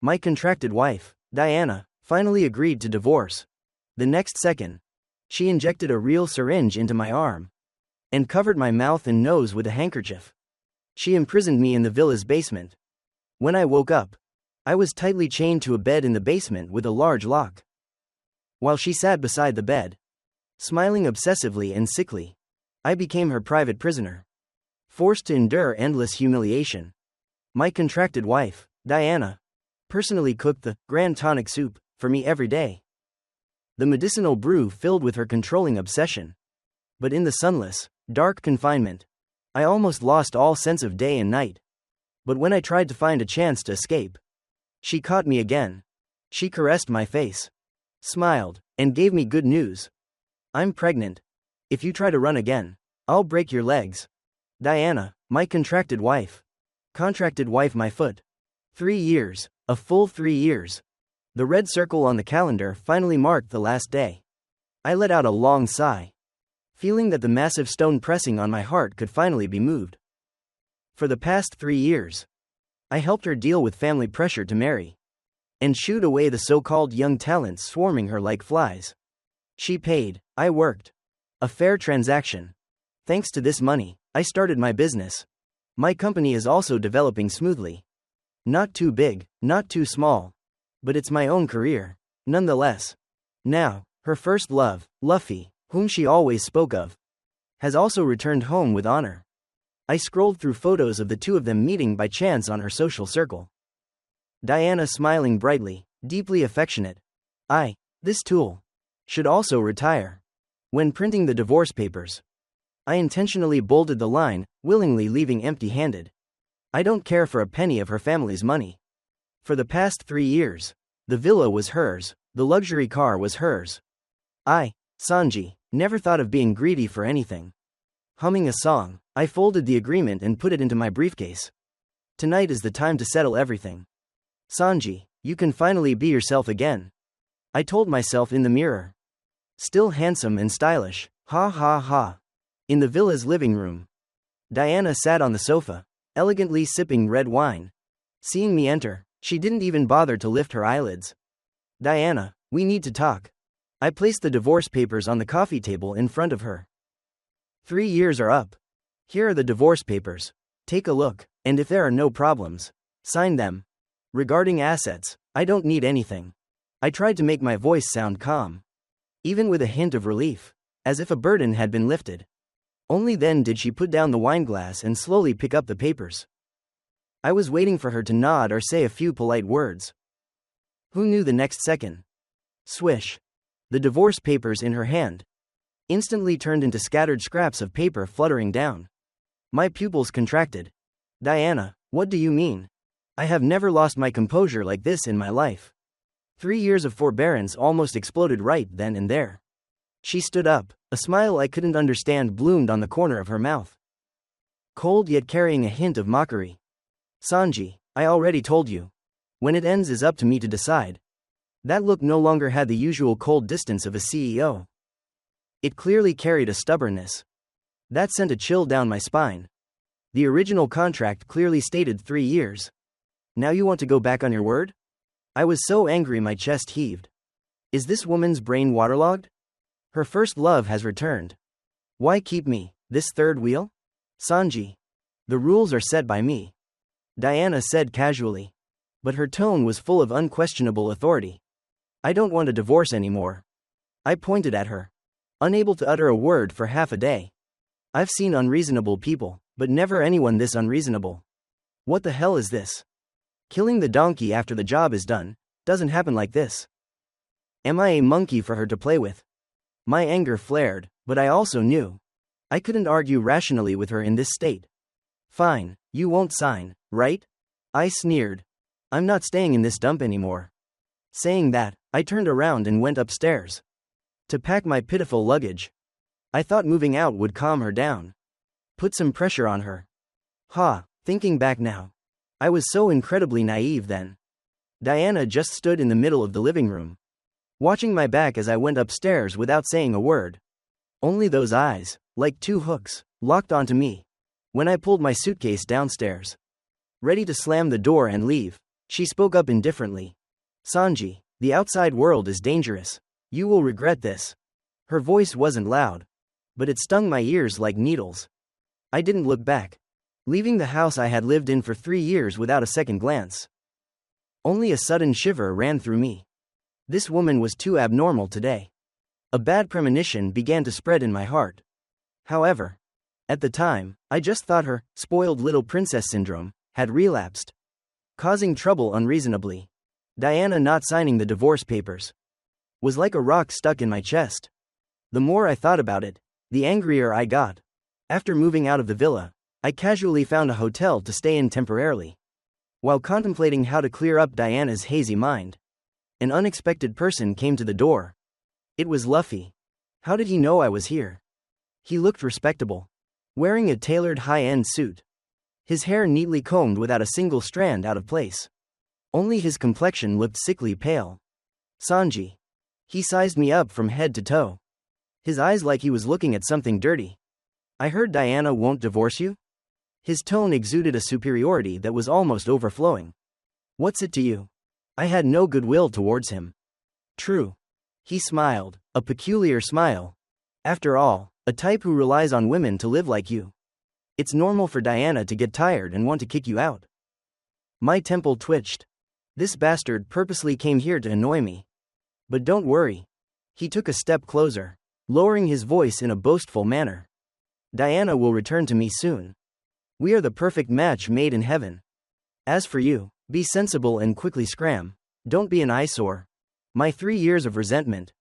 My contracted wife, Diana, finally agreed to divorce. The next second, she injected a real syringe into my arm and covered my mouth and nose with a handkerchief. She imprisoned me in the villa's basement. When I woke up, I was tightly chained to a bed in the basement with a large lock. While she sat beside the bed, smiling obsessively and sickly, I became her private prisoner, forced to endure endless humiliation. My contracted wife, Diana, personally cooked the grand tonic soup for me every day. The medicinal brew filled with her controlling obsession. But in the sunless, dark confinement, I almost lost all sense of day and night. But when I tried to find a chance to escape, she caught me again. She caressed my face, smiled, and gave me good news. I'm pregnant. If you try to run again, I'll break your legs. Diana, my contracted wife. Contracted wife, my foot. 3 years, a full 3 years. The red circle on the calendar finally marked the last day. I let out a long sigh, feeling that the massive stone pressing on my heart could finally be moved. For the past 3 years, I helped her deal with family pressure to marry and shooed away the so-called young talents swarming her like flies. She paid, I worked. A fair transaction. Thanks to this money, I started my business. My company is also developing smoothly. Not too big, not too small, but it's my own career, nonetheless. Now, her first love, Luffy, whom she always spoke of, has also returned home with honor. I scrolled through photos of the two of them meeting by chance on her social circle. Diana smiling brightly, deeply affectionate. This tool, should also retire. When printing the divorce papers, I intentionally bolded the line, willingly leaving empty-handed. I don't care for a penny of her family's money. For the past 3 years, the villa was hers, the luxury car was hers. Sanji, never thought of being greedy for anything. Humming a song, I folded the agreement and put it into my briefcase. Tonight is the time to settle everything. Sanji, you can finally be yourself again. I told myself in the mirror. Still handsome and stylish, ha ha ha. In the villa's living room, Diana sat on the sofa, elegantly sipping red wine. Seeing me enter, she didn't even bother to lift her eyelids. Diana, we need to talk. I placed the divorce papers on the coffee table in front of her. 3 years are up. Here are the divorce papers. Take a look, and if there are no problems, sign them. Regarding assets, I don't need anything. I tried to make my voice sound calm, even with a hint of relief, as if a burden had been lifted. Only then did she put down the wineglass and slowly pick up the papers. I was waiting for her to nod or say a few polite words. Who knew the next second? Swish. The divorce papers in her hand instantly turned into scattered scraps of paper fluttering down. My pupils contracted. Diana, what do you mean? I have never lost my composure like this in my life. 3 years of forbearance almost exploded right then and there. She stood up, a smile I couldn't understand bloomed on the corner of her mouth. Cold yet carrying a hint of mockery. Sanji, I already told you. When it ends is up to me to decide. That look no longer had the usual cold distance of a CEO. It clearly carried a stubbornness that sent a chill down my spine. The original contract clearly stated 3 years. Now you want to go back on your word? I was so angry my chest heaved. Is this woman's brain waterlogged? Her first love has returned. Why keep me, this third wheel? Sanji. The rules are set by me, Diana said casually. But her tone was full of unquestionable authority. I don't want a divorce anymore. I pointed at her, unable to utter a word for half a day. I've seen unreasonable people, but never anyone this unreasonable. What the hell is this? Killing the donkey after the job is done doesn't happen like this. Am I a monkey for her to play with? My anger flared, but I also knew I couldn't argue rationally with her in this state. Fine, you won't sign, right? I sneered. I'm not staying in this dump anymore. Saying that, I turned around and went upstairs to pack my pitiful luggage. I thought moving out would calm her down, put some pressure on her. Thinking back now, I was so incredibly naive then. Diana just stood in the middle of the living room, watching my back as I went upstairs without saying a word. Only those eyes, like two hooks, locked onto me when I pulled my suitcase downstairs, ready to slam the door and leave. She spoke up indifferently. Sanji, the outside world is dangerous. You will regret this. Her voice wasn't loud, but it stung my ears like needles. I didn't look back, leaving the house I had lived in for 3 years without a second glance. Only a sudden shiver ran through me. This woman was too abnormal today. A bad premonition began to spread in my heart. However, at the time, I just thought her spoiled little princess syndrome had relapsed, causing trouble unreasonably. Diana not signing the divorce papers was like a rock stuck in my chest. The more I thought about it, the angrier I got. After moving out of the villa, I casually found a hotel to stay in temporarily. While contemplating how to clear up Diana's hazy mind, an unexpected person came to the door. It was Luffy. How did he know I was here? He looked respectable, wearing a tailored high-end suit. His hair neatly combed without a single strand out of place. Only his complexion looked sickly pale. Sanji. He sized me up from head to toe, his eyes like he was looking at something dirty. I heard Diana won't divorce you? His tone exuded a superiority that was almost overflowing. What's it to you? I had no goodwill towards him. True. He smiled, a peculiar smile. After all, a type who relies on women to live like you. It's normal for Diana to get tired and want to kick you out. My temple twitched. This bastard purposely came here to annoy me. But don't worry. He took a step closer, lowering his voice in a boastful manner. Diana will return to me soon. We are the perfect match made in heaven. As for you, be sensible and quickly scram. Don't be an eyesore. My 3 years of resentment,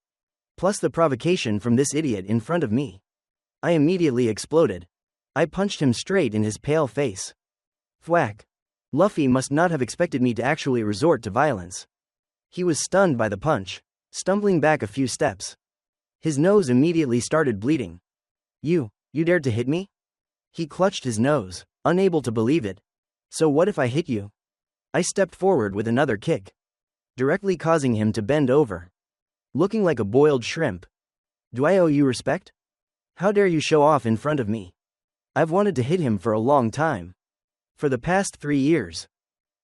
plus the provocation from this idiot in front of me. I immediately exploded. I punched him straight in his pale face. Thwack. Luffy must not have expected me to actually resort to violence. He was stunned by the punch, stumbling back a few steps. His nose immediately started bleeding. You dared to hit me? He clutched his nose, unable to believe it. So what if I hit you? I stepped forward with another kick, directly causing him to bend over, looking like a boiled shrimp. Do I owe you respect? How dare you show off in front of me? I've wanted to hit him for a long time. For the past 3 years.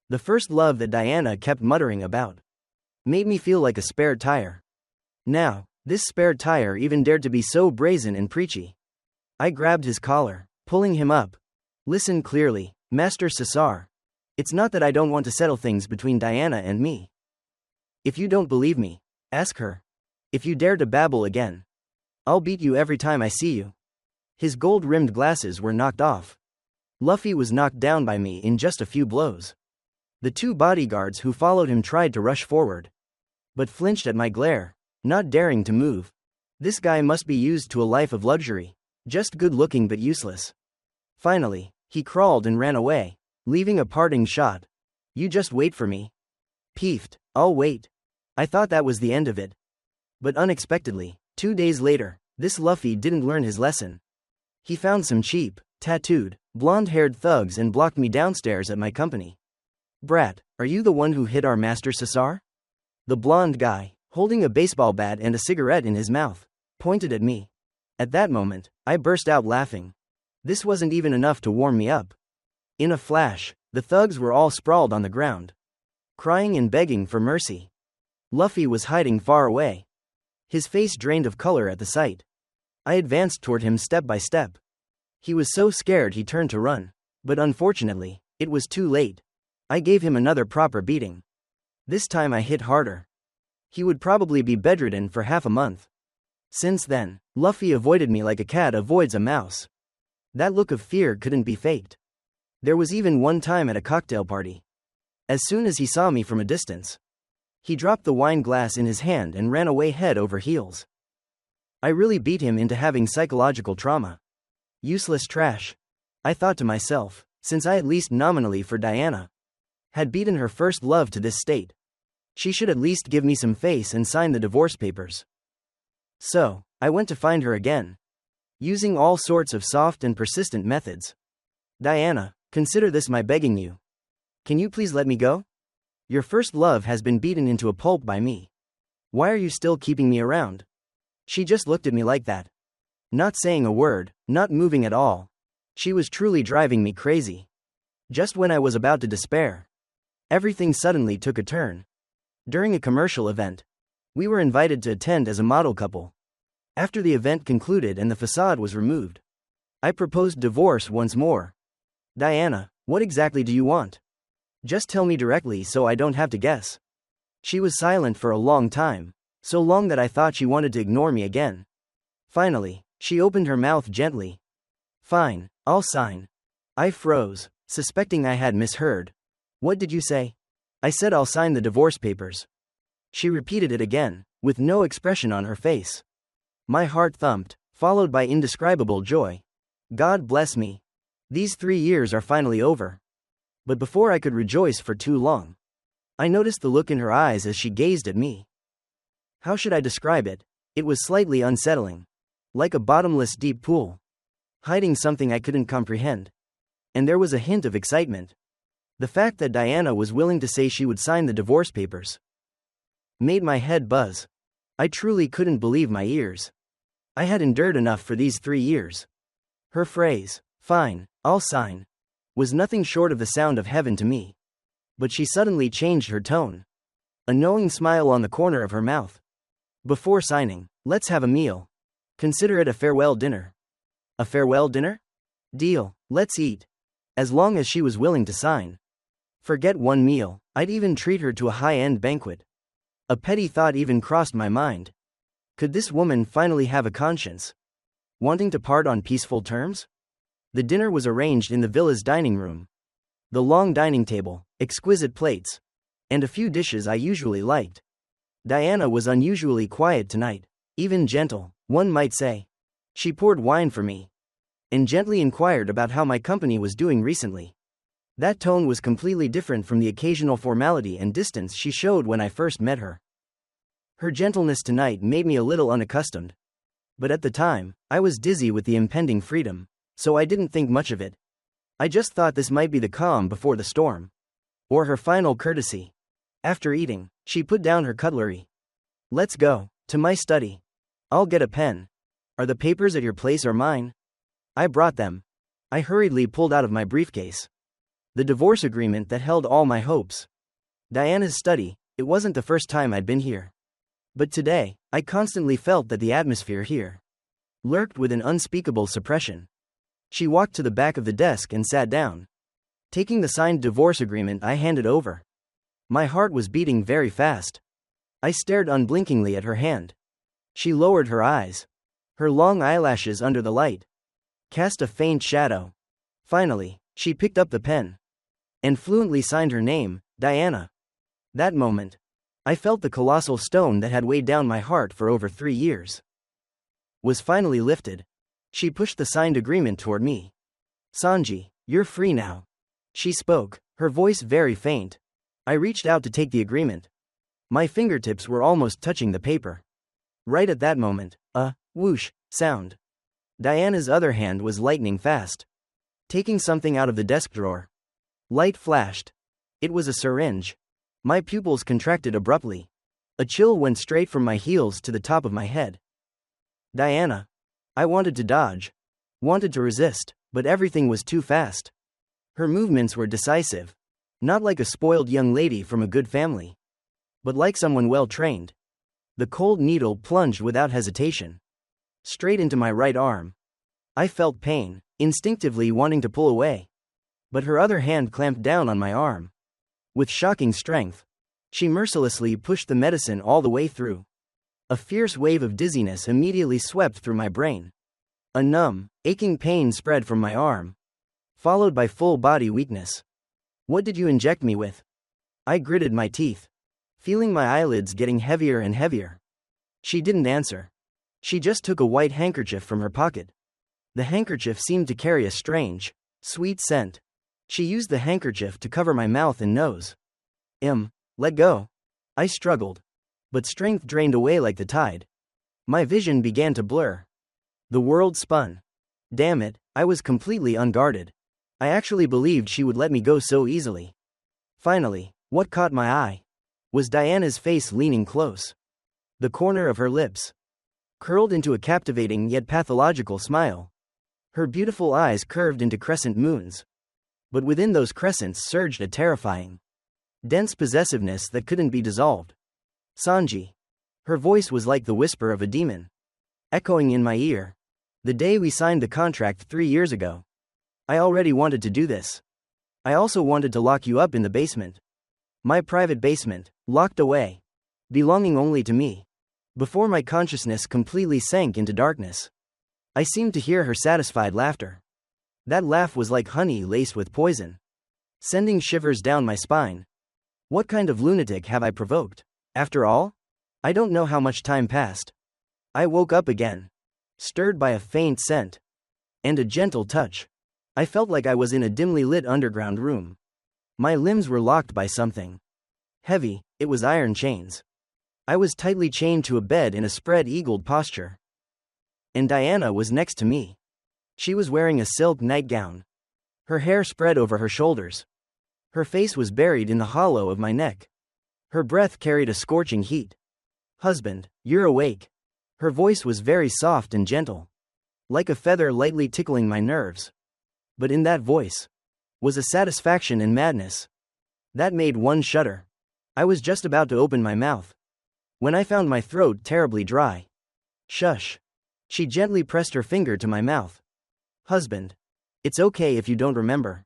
The first love that Diana kept muttering about made me feel like a spare tire. Now, this spare tire even dared to be so brazen and preachy. I grabbed his collar, pulling him up. Listen clearly, Master Cesar. It's not that I don't want to settle things between Diana and me. If you don't believe me, ask her. If you dare to babble again, I'll beat you every time I see you. His gold-rimmed glasses were knocked off. Luffy was knocked down by me in just a few blows. The 2 bodyguards who followed him tried to rush forward, but flinched at my glare, not daring to move. This guy must be used to a life of luxury, just good-looking but useless. Finally, he crawled and ran away, leaving a parting shot. You just wait for me. Peeved, I'll wait. I thought that was the end of it. But unexpectedly, 2 days later, this Luffy didn't learn his lesson. He found some cheap, tattooed, blonde-haired thugs and blocked me downstairs at my company. Brat, are you the one who hit our Master Cesar? The blonde guy, holding a baseball bat and a cigarette in his mouth, pointed at me. At that moment, I burst out laughing. This wasn't even enough to warm me up. In a flash, the thugs were all sprawled on the ground, crying and begging for mercy. Luffy was hiding far away, his face drained of color at the sight. I advanced toward him step by step. He was so scared he turned to run, but unfortunately, it was too late. I gave him another proper beating. This time I hit harder. He would probably be bedridden for half a month. Since then, Luffy avoided me like a cat avoids a mouse. That look of fear couldn't be faked. There was even one time at a cocktail party. As soon as he saw me from a distance, he dropped the wine glass in his hand and ran away head over heels. I really beat him into having psychological trauma. Useless trash. I thought to myself, since I at least nominally for Diana had beaten her first love to this state, she should at least give me some face and sign the divorce papers. So, I went to find her again, using all sorts of soft and persistent methods. Diana, consider this my begging you. Can you please let me go? Your first love has been beaten into a pulp by me. Why are you still keeping me around? She just looked at me like that, not saying a word, not moving at all. She was truly driving me crazy. Just when I was about to despair, everything suddenly took a turn. During a commercial event, we were invited to attend as a model couple. After the event concluded and the facade was removed, I proposed divorce once more. Diana, what exactly do you want? Just tell me directly so I don't have to guess. She was silent for a long time, so long that I thought she wanted to ignore me again. Finally, she opened her mouth gently. Fine, I'll sign. I froze, suspecting I had misheard. What did you say? I said I'll sign the divorce papers. She repeated it again, with no expression on her face. My heart thumped, followed by indescribable joy. God bless me. These 3 years are finally over. But before I could rejoice for too long, I noticed the look in her eyes as she gazed at me. How should I describe it? It was slightly unsettling. Like a bottomless deep pool, hiding something I couldn't comprehend. And there was a hint of excitement. The fact that Diana was willing to say she would sign the divorce papers made my head buzz. I truly couldn't believe my ears. I had endured enough for these 3 years. Her phrase, fine, I'll sign, was nothing short of the sound of heaven to me. But she suddenly changed her tone. A knowing smile on the corner of her mouth. Before signing, let's have a meal. Consider it a farewell dinner. A farewell dinner? Deal, let's eat. As long as she was willing to sign. Forget one meal, I'd even treat her to a high-end banquet. A petty thought even crossed my mind. Could this woman finally have a conscience? Wanting to part on peaceful terms? The dinner was arranged in the villa's dining room. The long dining table, exquisite plates, and a few dishes I usually liked. Diana was unusually quiet tonight, even gentle, one might say. She poured wine for me, and gently inquired about how my company was doing recently. That tone was completely different from the occasional formality and distance she showed when I first met her. Her gentleness tonight made me a little unaccustomed. But at the time, I was dizzy with the impending freedom, so I didn't think much of it. I just thought this might be the calm before the storm. Or her final courtesy. After eating, she put down her cutlery. Let's go, to my study. I'll get a pen. Are the papers at your place or mine? I brought them. I hurriedly pulled out of my briefcase the divorce agreement that held all my hopes. Diana's study, it wasn't the first time I'd been here. But today, I constantly felt that the atmosphere here lurked with an unspeakable suppression. She walked to the back of the desk and sat down. Taking the signed divorce agreement, I handed over. My heart was beating very fast. I stared unblinkingly at her hand. She lowered her eyes. Her long eyelashes under the light cast a faint shadow. Finally, she picked up the pen and fluently signed her name, Diana. That moment, I felt the colossal stone that had weighed down my heart for over 3 years was finally lifted. She pushed the signed agreement toward me. Sanji, you're free now. She spoke, her voice very faint. I reached out to take the agreement. My fingertips were almost touching the paper. Right at that moment, a whoosh sound. Diana's other hand was lightning fast, taking something out of the desk drawer. Light flashed. It was a syringe. My pupils contracted abruptly. A chill went straight from my heels to the top of my head. Diana. I wanted to dodge. Wanted to resist, but everything was too fast. Her movements were decisive. Not like a spoiled young lady from a good family, but like someone well trained. The cold needle plunged without hesitation straight into my right arm. I felt pain, instinctively wanting to pull away. But her other hand clamped down on my arm. With shocking strength, she mercilessly pushed the medicine all the way through. A fierce wave of dizziness immediately swept through my brain. A numb, aching pain spread from my arm, followed by full body weakness. What did you inject me with? I gritted my teeth, feeling my eyelids getting heavier and heavier. She didn't answer. She just took a white handkerchief from her pocket. The handkerchief seemed to carry a strange, sweet scent. She used the handkerchief to cover my mouth and nose. Let go. I struggled, but strength drained away like the tide. My vision began to blur. The world spun. Damn it, I was completely unguarded. I actually believed she would let me go so easily. Finally, what caught my eye was Diana's face leaning close. The corner of her lips curled into a captivating yet pathological smile. Her beautiful eyes curved into crescent moons. But within those crescents surged a terrifying dense possessiveness that couldn't be dissolved. Sanji. Her voice was like the whisper of a demon, echoing in my ear. The day we signed the contract 3 years ago. I already wanted to do this. I also wanted to lock you up in the basement. My private basement, locked away, belonging only to me. Before my consciousness completely sank into darkness, I seemed to hear her satisfied laughter. That laugh was like honey laced with poison, sending shivers down my spine. What kind of lunatic have I provoked? After all, I don't know how much time passed. I woke up again, stirred by a faint scent and a gentle touch. I felt like I was in a dimly lit underground room. My limbs were locked by something heavy. It was iron chains. I was tightly chained to a bed in a spread-eagled posture. And Diana was next to me. She was wearing a silk nightgown, her hair spread over her shoulders. Her face was buried in the hollow of my neck. Her breath carried a scorching heat. Husband, you're awake. Her voice was very soft and gentle, like a feather lightly tickling my nerves. But in that voice was a satisfaction and madness that made one shudder. I was just about to open my mouth when I found my throat terribly dry. Shush. She gently pressed her finger to my mouth. Husband, it's okay if you don't remember,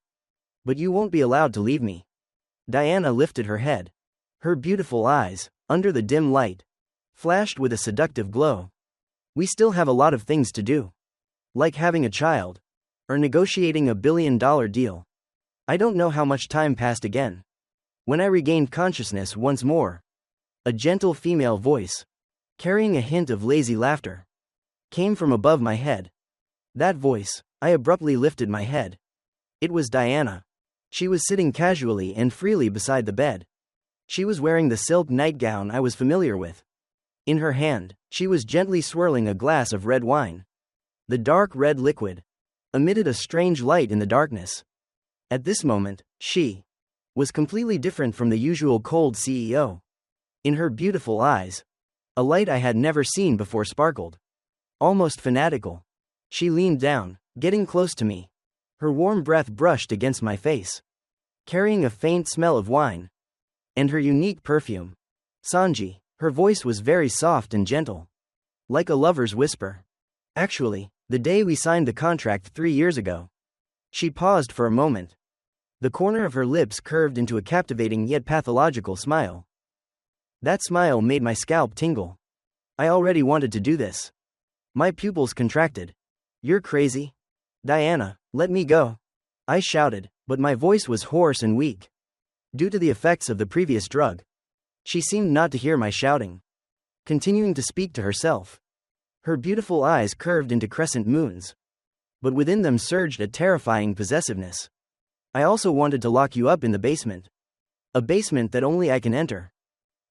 but you won't be allowed to leave me. Diana lifted her head. Her beautiful eyes, under the dim light, flashed with a seductive glow. We still have a lot of things to do, like having a child, or negotiating a billion-dollar deal. I don't know how much time passed again. When I regained consciousness once more, a gentle female voice, carrying a hint of lazy laughter, came from above my head. That voice, I abruptly lifted my head. It was Diana. She was sitting casually and freely beside the bed. She was wearing the silk nightgown I was familiar with. In her hand, she was gently swirling a glass of red wine. The dark red liquid emitted a strange light in the darkness. At this moment, she was completely different from the usual cold CEO. In her beautiful eyes, a light I had never seen before sparkled, almost fanatical. She leaned down, getting close to me. Her warm breath brushed against my face, carrying a faint smell of wine and her unique perfume. Sanji, her voice was very soft and gentle, like a lover's whisper. Actually, the day we signed the contract 3 years ago. She paused for a moment. The corner of her lips curved into a captivating yet pathological smile. That smile made my scalp tingle. I already wanted to do this. My pupils contracted. You're crazy. Diana, let me go. I shouted, but my voice was hoarse and weak, due to the effects of the previous drug. She seemed not to hear my shouting, continuing to speak to herself. Her beautiful eyes curved into crescent moons, but within them surged a terrifying possessiveness. I also wanted to lock you up in the basement. A basement that only I can enter.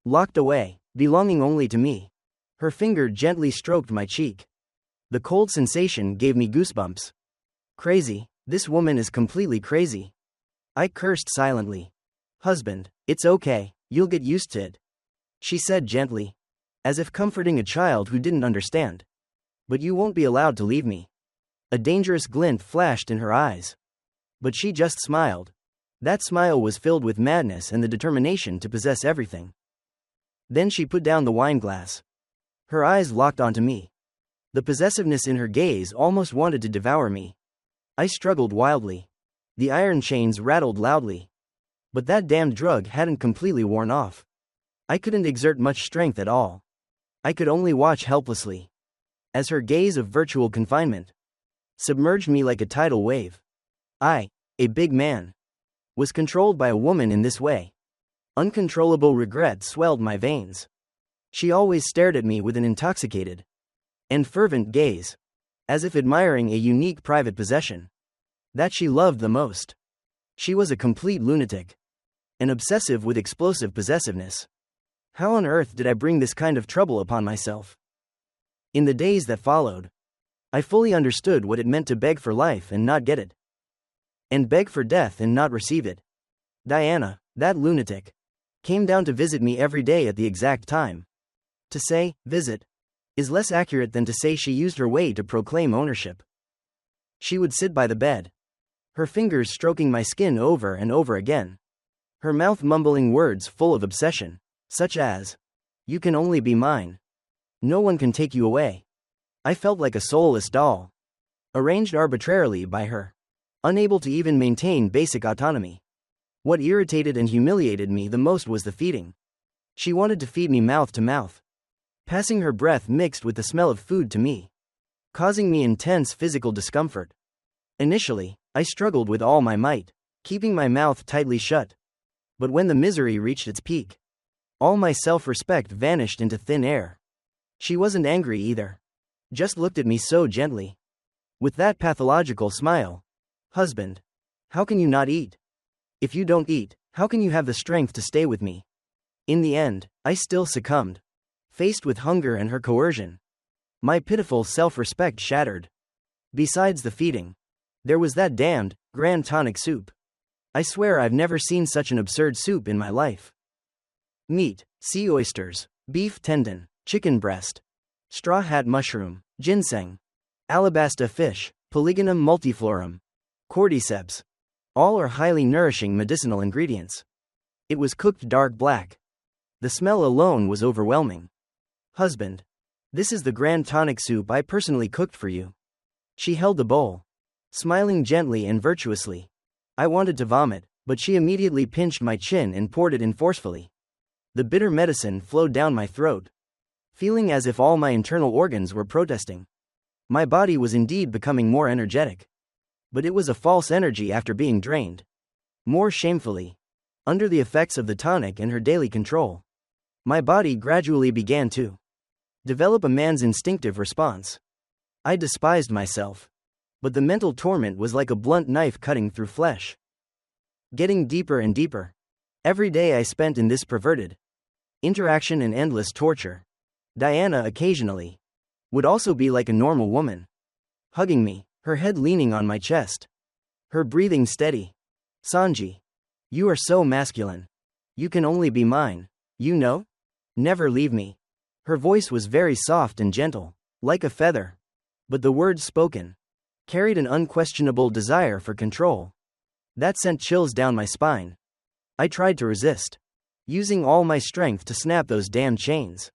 Locked away, belonging only to me. Her finger gently stroked my cheek. The cold sensation gave me goosebumps. Crazy, this woman is completely crazy. I cursed silently. Husband, it's okay, you'll get used to it, she said gently, as if comforting a child who didn't understand. But you won't be allowed to leave me. A dangerous glint flashed in her eyes. But she just smiled. That smile was filled with madness and the determination to possess everything. Then she put down the wine glass. Her eyes locked onto me. The possessiveness in her gaze almost wanted to devour me. I struggled wildly. The iron chains rattled loudly. But that damned drug hadn't completely worn off. I couldn't exert much strength at all. I could only watch helplessly, as her gaze of virtual confinement submerged me like a tidal wave. I, a big man, was controlled by a woman in this way. Uncontrollable regret swelled my veins. She always stared at me with an intoxicated and fervent gaze, as if admiring a unique private possession that she loved the most. She was a complete lunatic, an obsessive with explosive possessiveness. How on earth did I bring this kind of trouble upon myself? In the days that followed, I fully understood what it meant to beg for life and not get it, and beg for death and not receive it. Diana, that lunatic, came down to visit me every day at the exact time. To say, visit, is less accurate than to say she used her way to proclaim ownership. She would sit by the bed, her fingers stroking my skin over and over again, her mouth mumbling words full of obsession, such as, "You can only be mine. No one can take you away." I felt like a soulless doll, arranged arbitrarily by her, unable to even maintain basic autonomy. What irritated and humiliated me the most was the feeding. She wanted to feed me mouth to mouth, passing her breath mixed with the smell of food to me, causing me intense physical discomfort. Initially, I struggled with all my might, keeping my mouth tightly shut. But when the misery reached its peak, all my self-respect vanished into thin air. She wasn't angry either, just looked at me so gently, with that pathological smile. "Husband, how can you not eat? If you don't eat, how can you have the strength to stay with me?" In the end, I still succumbed, faced with hunger and her coercion. My pitiful self-respect shattered. Besides the feeding, there was that damned, grand tonic soup. I swear I've never seen such an absurd soup in my life. Meat, sea oysters, beef tendon, chicken breast, straw hat mushroom, ginseng, alabasta fish, Polygonum multiflorum, cordyceps. All are highly nourishing medicinal ingredients. It was cooked dark black. The smell alone was overwhelming. "Husband, this is the grand tonic soup I personally cooked for you." She held the bowl, smiling gently and virtuously. I wanted to vomit, but she immediately pinched my chin and poured it in forcefully. The bitter medicine flowed down my throat, feeling as if all my internal organs were protesting. My body was indeed becoming more energetic, but it was a false energy after being drained. More shamefully, under the effects of the tonic and her daily control, my body gradually began to develop a man's instinctive response. I despised myself, but the mental torment was like a blunt knife cutting through flesh, getting deeper and deeper. Every day I spent in this perverted interaction and endless torture. Diana occasionally would also be like a normal woman, hugging me, her head leaning on my chest, her breathing steady. "Sanji, you are so masculine. You can only be mine, you know? Never leave me." Her voice was very soft and gentle, like a feather, but the words spoken carried an unquestionable desire for control that sent chills down my spine. I tried to resist, using all my strength to snap those damn chains.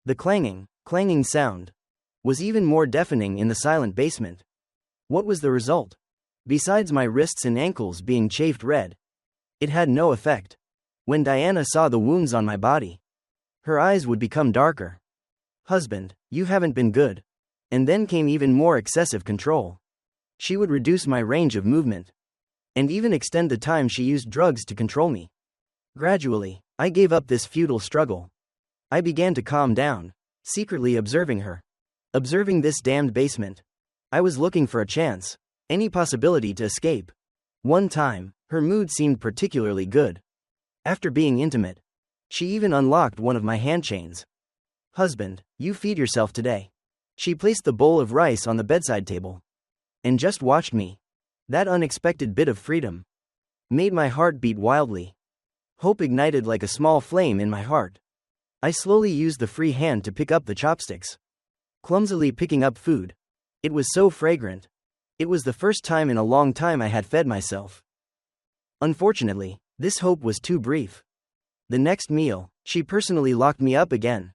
The clanging sound was even more deafening in the silent basement. What was the result? Besides my wrists and ankles being chafed red, it had no effect. When Diana saw the wounds on my body, her eyes would become darker. "Husband, you haven't been good." And then came even more excessive control. She would reduce my range of movement, and even extend the time she used drugs to control me. Gradually, I gave up this futile struggle. I began to calm down, secretly observing her. Observing this damned basement. I was looking for a chance, any possibility to escape. One time, her mood seemed particularly good. After being intimate, she even unlocked one of my hand chains. "Husband, you feed yourself today." She placed the bowl of rice on the bedside table, and just watched me. That unexpected bit of freedom made my heart beat wildly. Hope ignited like a small flame in my heart. I slowly used the free hand to pick up the chopsticks, clumsily picking up food. It was so fragrant. It was the first time in a long time I had fed myself. Unfortunately, this hope was too brief. The next meal, she personally locked me up again.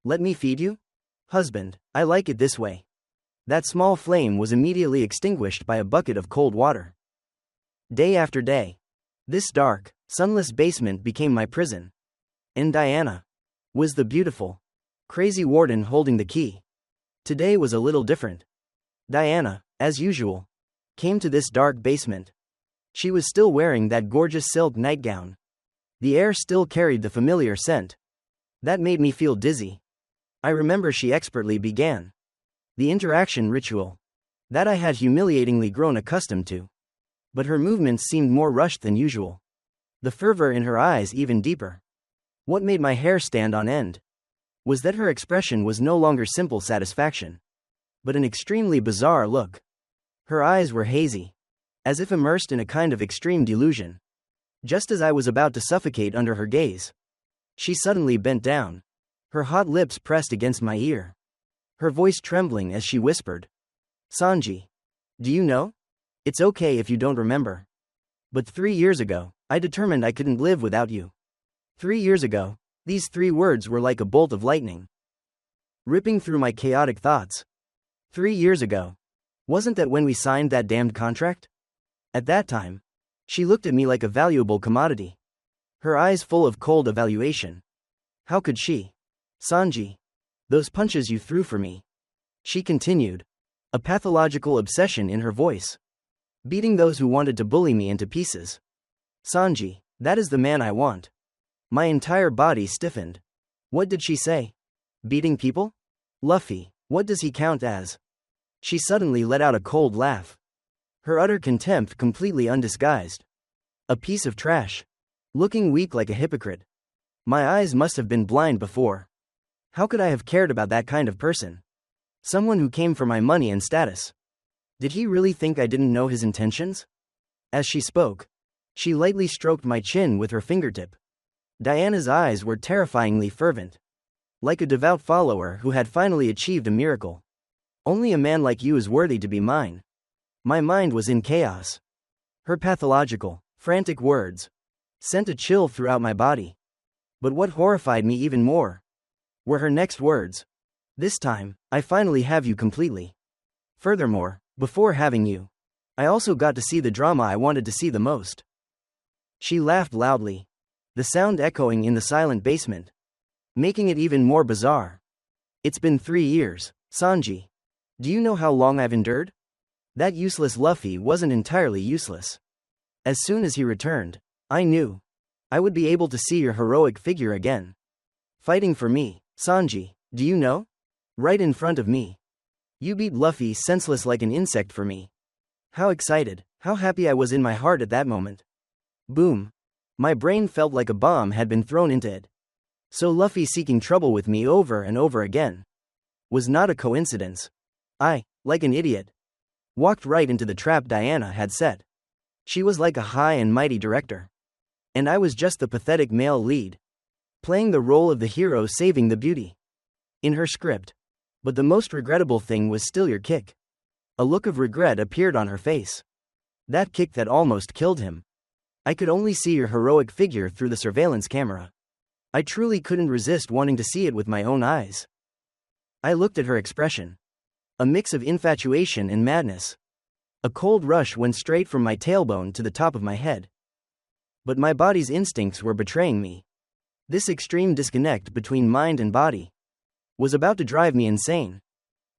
"Let me feed you? Husband, I like it this way." That small flame was immediately extinguished by a bucket of cold water. Day after day, this dark, sunless basement became my prison. And Diana was the beautiful, crazy warden holding the key. Today was a little different. Diana, as usual, came to this dark basement. She was still wearing that gorgeous silk nightgown. The air still carried the familiar scent. That made me feel dizzy. I remember she expertly began the interaction ritual that I had humiliatingly grown accustomed to. But her movements seemed more rushed than usual. The fervor in her eyes even deeper. What made my hair stand on end was that her expression was no longer simple satisfaction, but an extremely bizarre look. Her eyes were hazy, as if immersed in a kind of extreme delusion. Just as I was about to suffocate under her gaze, she suddenly bent down, her hot lips pressed against my ear, her voice trembling as she whispered, "Sanji, do you know? It's okay if you don't remember. But 3 years ago, I determined I couldn't live without you. 3 years ago, these 3 words were like a bolt of lightning, ripping through my chaotic thoughts. 3 years ago. Wasn't that when we signed that damned contract? At that time, she looked at me like a valuable commodity, her eyes full of cold evaluation. How could she? Sanji. Those punches you threw for me. She continued, a pathological obsession in her voice. Beating those who wanted to bully me into pieces. Sanji, that is the man I want. My entire body stiffened. What did she say? Beating people? Luffy, what does he count as? She suddenly let out a cold laugh. Her utter contempt completely undisguised. A piece of trash. Looking weak like a hypocrite. My eyes must have been blind before. How could I have cared about that kind of person? Someone who came for my money and status. Did he really think I didn't know his intentions? As she spoke, she lightly stroked my chin with her fingertip. Diana's eyes were terrifyingly fervent. Like a devout follower who had finally achieved a miracle. Only a man like you is worthy to be mine. My mind was in chaos. Her pathological, frantic words sent a chill throughout my body. But what horrified me even more were her next words. This time, I finally have you completely. Furthermore, before having you, I also got to see the drama I wanted to see the most. She laughed loudly, the sound echoing in the silent basement, making it even more bizarre. It's been 3 years, Sanji. Do you know how long I've endured? That useless Luffy wasn't entirely useless. As soon as he returned, I knew I would be able to see your heroic figure again. Fighting for me, Sanji, do you know? Right in front of me. You beat Luffy senseless like an insect for me. How excited, how happy I was in my heart at that moment. Boom. My brain felt like a bomb had been thrown into it. So Luffy seeking trouble with me over and over again was not a coincidence. I, like an idiot, walked right into the trap Diana had set. She was like a high and mighty director. And I was just the pathetic male lead, playing the role of the hero saving the beauty in her script. But the most regrettable thing was still your kick. A look of regret appeared on her face. That kick that almost killed him. I could only see your heroic figure through the surveillance camera. I truly couldn't resist wanting to see it with my own eyes. I looked at her expression. A mix of infatuation and madness. A cold rush went straight from my tailbone to the top of my head. But my body's instincts were betraying me. This extreme disconnect between mind and body was about to drive me insane.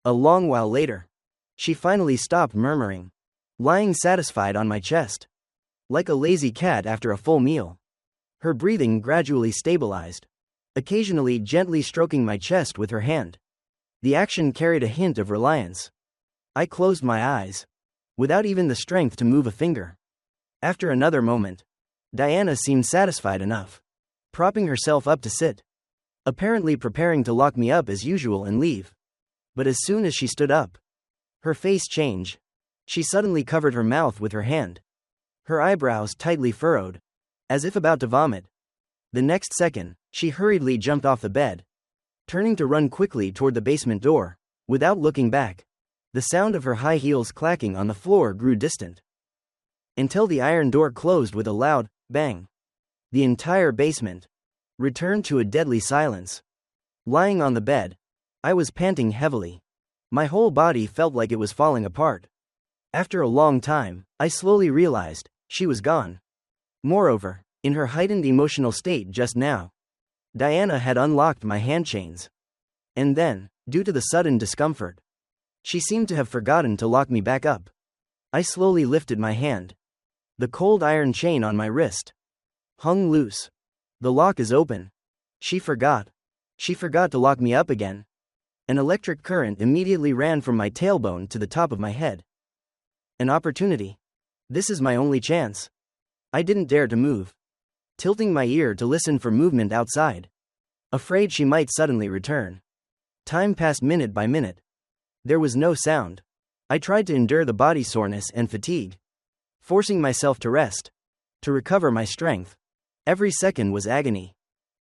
A long while later, she finally stopped murmuring, lying satisfied on my chest, like a lazy cat after a full meal. Her breathing gradually stabilized, occasionally gently stroking my chest with her hand. The action carried a hint of reliance. I closed my eyes, without even the strength to move a finger. After another moment, Diana seemed satisfied enough, propping herself up to sit, apparently preparing to lock me up as usual and leave. But as soon as she stood up, her face changed. She suddenly covered her mouth with her hand, her eyebrows tightly furrowed, as if about to vomit. The next second, she hurriedly jumped off the bed, turning to run quickly toward the basement door, without looking back. The sound of her high heels clacking on the floor grew distant, until the iron door closed with a loud bang. The entire basement returned to a deadly silence. Lying on the bed, I was panting heavily. My whole body felt like it was falling apart. After a long time, I slowly realized she was gone. Moreover, in her heightened emotional state just now, Diana had unlocked my handchains. And then, due to the sudden discomfort, she seemed to have forgotten to lock me back up. I slowly lifted my hand. The cold iron chain on my wrist hung loose. The lock is open. She forgot. She forgot to lock me up again. An electric current immediately ran from my tailbone to the top of my head. An opportunity. This is my only chance. I didn't dare to move, tilting my ear to listen for movement outside, afraid she might suddenly return. Time passed minute by minute. There was no sound. I tried to endure the body soreness and fatigue, forcing myself to rest, to recover my strength. Every second was agony.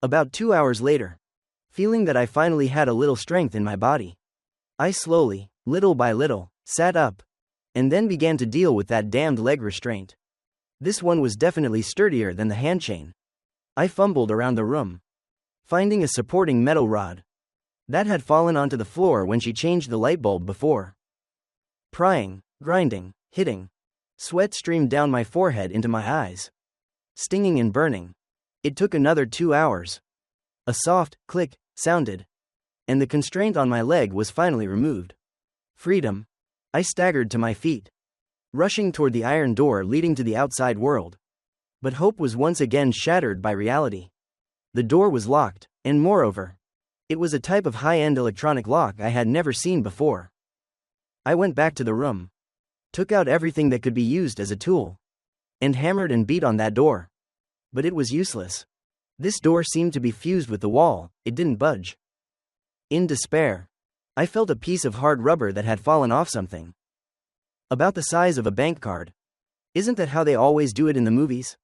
About 2 hours later, feeling that I finally had a little strength in my body, I slowly, little by little, sat up, and then began to deal with that damned leg restraint. This one was definitely sturdier than the handchain. I fumbled around the room, finding a supporting metal rod that had fallen onto the floor when she changed the light bulb before. Prying, grinding, hitting. Sweat streamed down my forehead into my eyes, stinging and burning. It took another 2 hours. A soft click sounded, and the constraint on my leg was finally removed. Freedom. I staggered to my feet, rushing toward the iron door leading to the outside world. But hope was once again shattered by reality. The door was locked, and moreover, it was a type of high-end electronic lock I had never seen before. I went back to the room, took out everything that could be used as a tool, and hammered and beat on that door. But it was useless. This door seemed to be fused with the wall, it didn't budge. In despair, I felt a piece of hard rubber that had fallen off something, about the size of a bank card. Isn't that how they always do it in the movies?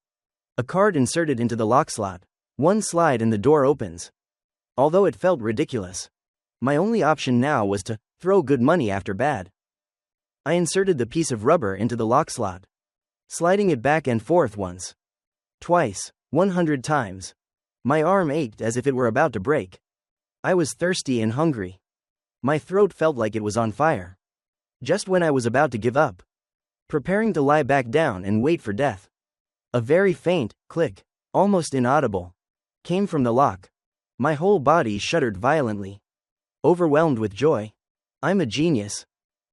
A card inserted into the lock slot. One slide and the door opens. Although it felt ridiculous, my only option now was to throw good money after bad. I inserted the piece of rubber into the lock slot, sliding it back and forth once, twice, 100 times. My arm ached as if it were about to break. I was thirsty and hungry. My throat felt like it was on fire. Just when I was about to give up, preparing to lie back down and wait for death, a very faint click, almost inaudible, came from the lock. My whole body shuddered violently. Overwhelmed with joy. I'm a genius.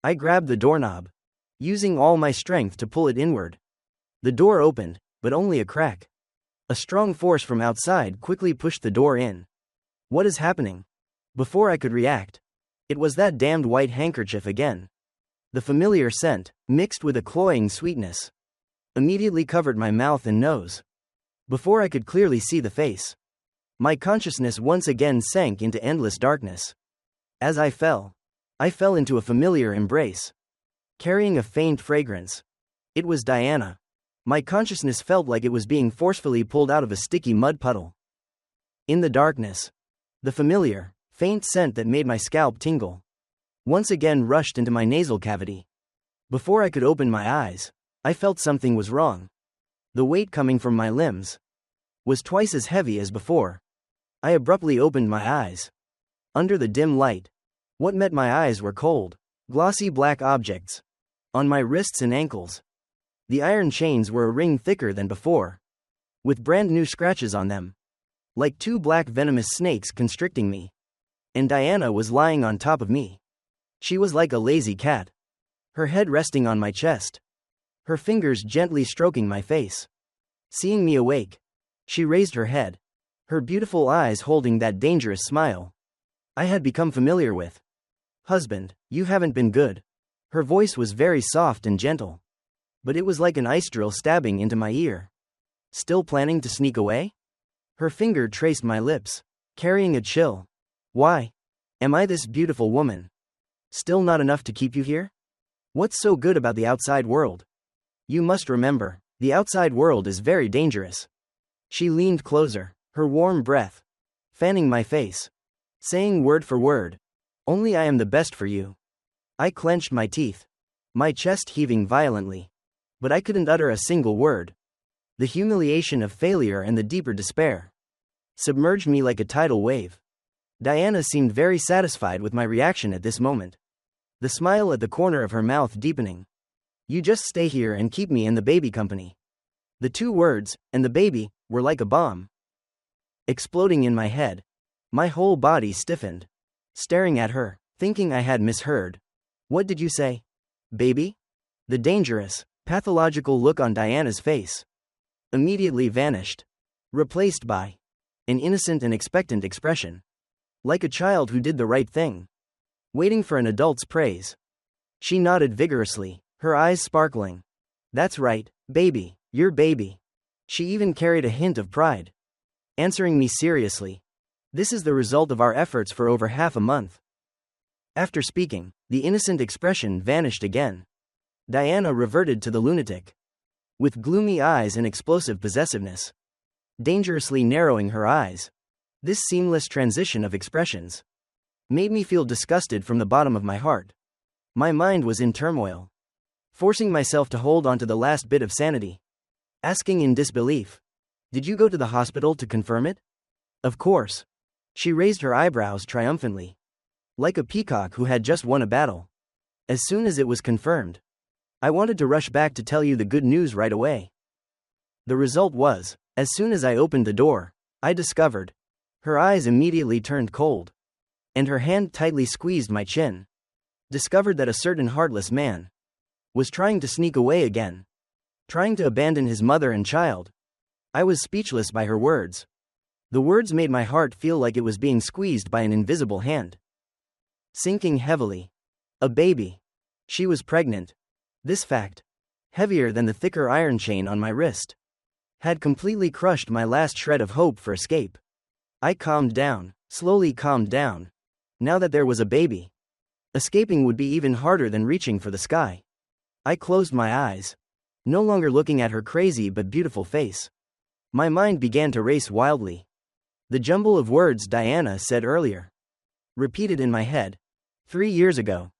I grabbed the doorknob, using all my strength to pull it inward. The door opened, but only a crack. A strong force from outside quickly pushed the door in. What is happening? Before I could react, it was that damned white handkerchief again. The familiar scent, mixed with a cloying sweetness, immediately covered my mouth and nose. Before I could clearly see the face, my consciousness once again sank into endless darkness. As I fell into a familiar embrace, carrying a faint fragrance. It was Diana. My consciousness felt like it was being forcefully pulled out of a sticky mud puddle. In the darkness, the familiar, faint scent that made my scalp tingle once again rushed into my nasal cavity. Before I could open my eyes, I felt something was wrong. The weight coming from my limbs was twice as heavy as before. I abruptly opened my eyes. Under the dim light, what met my eyes were cold, glossy black objects on my wrists and ankles. The iron chains were a ring thicker than before, with brand new scratches on them, like two black venomous snakes constricting me. And Diana was lying on top of me. She was like a lazy cat, her head resting on my chest, her fingers gently stroking my face. Seeing me awake, she raised her head, her beautiful eyes holding that dangerous smile I had become familiar with. "Husband, you haven't been good." Her voice was very soft and gentle, but it was like an ice drill stabbing into my ear. "Still planning to sneak away?" Her finger traced my lips, carrying a chill. "Why? Am I this beautiful woman still not enough to keep you here? What's so good about the outside world? You must remember, the outside world is very dangerous." She leaned closer, her warm breath fanning my face, saying word for word, "Only I am the best for you." I clenched my teeth, my chest heaving violently, but I couldn't utter a single word. The humiliation of failure and the deeper despair submerged me like a tidal wave. Diana seemed very satisfied with my reaction at this moment, the smile at the corner of her mouth deepening. "You just stay here and keep me and the baby company." The two words, "and the baby," were like a bomb exploding in my head. My whole body stiffened, staring at her, thinking I had misheard. "What did you say? Baby?" The dangerous, pathological look on Diana's face immediately vanished, replaced by an innocent and expectant expression, like a child who did the right thing, waiting for an adult's praise. She nodded vigorously, her eyes sparkling. "That's right, baby, your baby." She even carried a hint of pride, answering me seriously. "This is the result of our efforts for over half a month." After speaking, the innocent expression vanished again. Diana reverted to the lunatic, with gloomy eyes and explosive possessiveness, dangerously narrowing her eyes. This seamless transition of expressions made me feel disgusted from the bottom of my heart. My mind was in turmoil, forcing myself to hold on to the last bit of sanity. asking in disbelief. Did you go to the hospital to confirm it? Of course. She raised her eyebrows triumphantly, like a peacock who had just won a battle. As soon as it was confirmed, I wanted to rush back to tell you the good news right away. The result was, as soon as I opened the door, I discovered. Her eyes immediately turned cold, and her hand tightly squeezed my chin. Discovered that a certain heartless man was trying to sneak away again, trying to abandon his mother and child. I was speechless by her words. The words made my heart feel like it was being squeezed by an invisible hand. Sinking heavily. A baby. She was pregnant. This fact, heavier than the thicker iron chain on my wrist, had completely crushed my last shred of hope for escape. I calmed down, slowly calmed down. Now that there was a baby, escaping would be even harder than reaching for the sky. I closed my eyes, no longer looking at her crazy but beautiful face. My mind began to race wildly. The jumble of words Diana said earlier, repeated in my head. 3 years ago.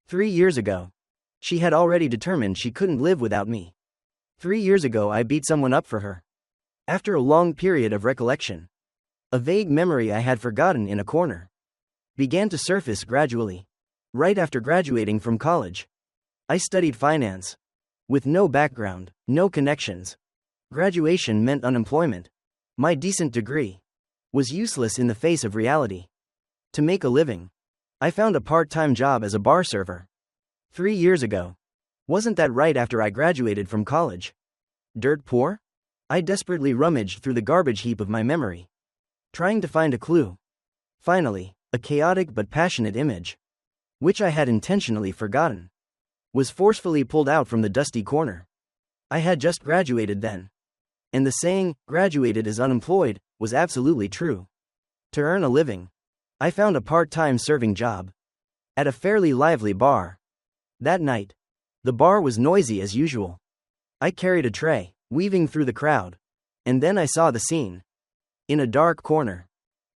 3 years ago. She had already determined she couldn't live without me. 3 years ago I beat someone up for her. After a long period of recollection, a vague memory I had forgotten in a corner began to surface gradually. Right after graduating from college, I studied finance. With no background, no connections. Graduation meant unemployment. My decent degree was useless in the face of reality. To make a living, I found a part-time job as a bar server. 3 years ago. Wasn't that right after I graduated from college? Dirt poor? I desperately rummaged through the garbage heap of my memory, trying to find a clue. Finally, a chaotic but passionate image, which I had intentionally forgotten, was forcefully pulled out from the dusty corner. I had just graduated then. And the saying, graduated as unemployed, was absolutely true. To earn a living, I found a part-time serving job at a fairly lively bar. That night, the bar was noisy as usual. I carried a tray, weaving through the crowd, and then I saw the scene. In a dark corner,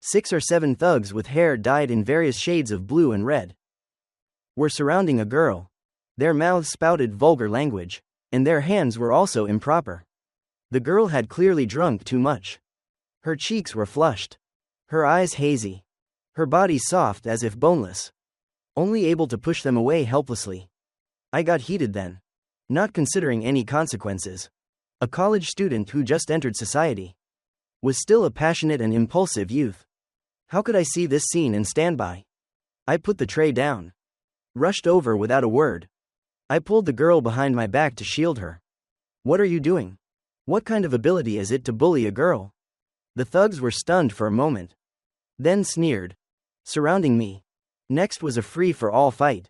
6 or 7 thugs with hair dyed in various shades of blue and red were surrounding a girl. Their mouths spouted vulgar language, and their hands were also improper. The girl had clearly drunk too much. Her cheeks were flushed, her eyes hazy, her body soft as if boneless, only able to push them away helplessly. I got heated then, not considering any consequences. A college student who just entered society was still a passionate and impulsive youth. How could I see this scene and stand by? I put the tray down, rushed over without a word. I pulled the girl behind my back to shield her. What are you doing? What kind of ability is it to bully a girl? The thugs were stunned for a moment, then sneered. Surrounding me, next was a free-for-all fight.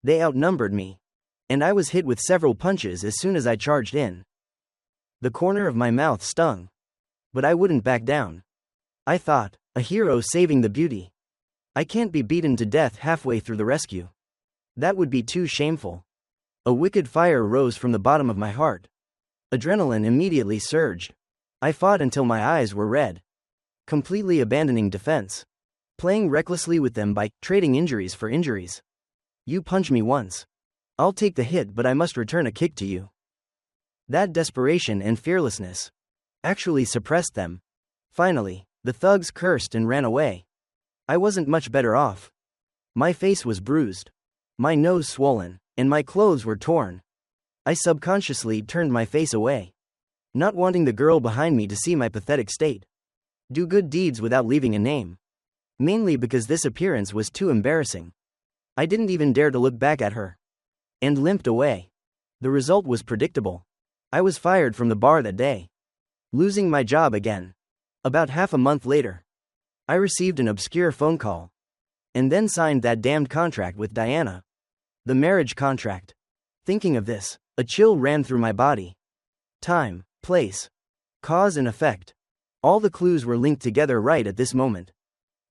They outnumbered me, and I was hit with several punches as soon as I charged in. The corner of my mouth stung, but I wouldn't back down. I thought, a hero saving the beauty. I can't be beaten to death halfway through the rescue. That would be too shameful. A wicked fire rose from the bottom of my heart. Adrenaline immediately surged. I fought until my eyes were red, completely abandoning defense, playing recklessly with them by trading injuries for injuries. You punch me once, I'll take the hit, but I must return a kick to you. That desperation and fearlessness actually suppressed them. Finally, the thugs cursed and ran away. I wasn't much better off. My face was bruised, my nose swollen, and my clothes were torn. I subconsciously turned my face away, not wanting the girl behind me to see my pathetic state. Do good deeds without leaving a name. Mainly because this appearance was too embarrassing. I didn't even dare to look back at her, and limped away. The result was predictable. I was fired from the bar that day, losing my job again. About half a month later, I received an obscure phone call, and then signed that damned contract with Diana. The marriage contract. Thinking of this, a chill ran through my body. Time, place, cause and effect. All the clues were linked together right at this moment.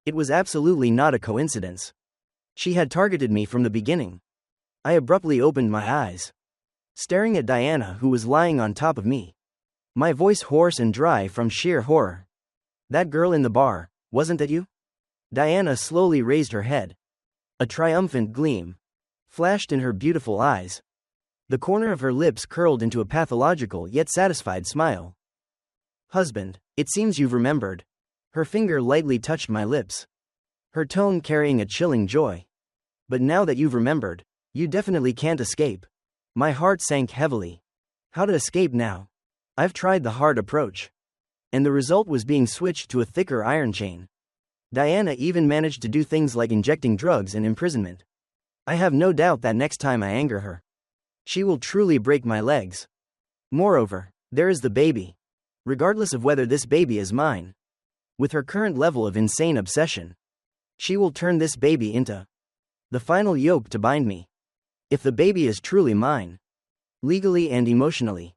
It was absolutely not a coincidence. She had targeted me from the beginning. I abruptly opened my eyes, staring at Diana, who was lying on top of me, my voice hoarse and dry from sheer horror. That girl in the bar, wasn't that you? Diana slowly raised her head. A triumphant gleam flashed in her beautiful eyes. The corner of her lips curled into a pathological yet satisfied smile. Husband, it seems you've remembered. Her finger lightly touched my lips, her tone carrying a chilling joy. But now that you've remembered, you definitely can't escape. My heart sank heavily. How to escape now? I've tried the hard approach, and the result was being switched to a thicker iron chain. Diana even managed to do things like injecting drugs and imprisonment. I have no doubt that next time I anger her, she will truly break my legs. Moreover, there is the baby. Regardless of whether this baby is mine, with her current level of insane obsession, she will turn this baby into the final yoke to bind me. If the baby is truly mine, legally and emotionally,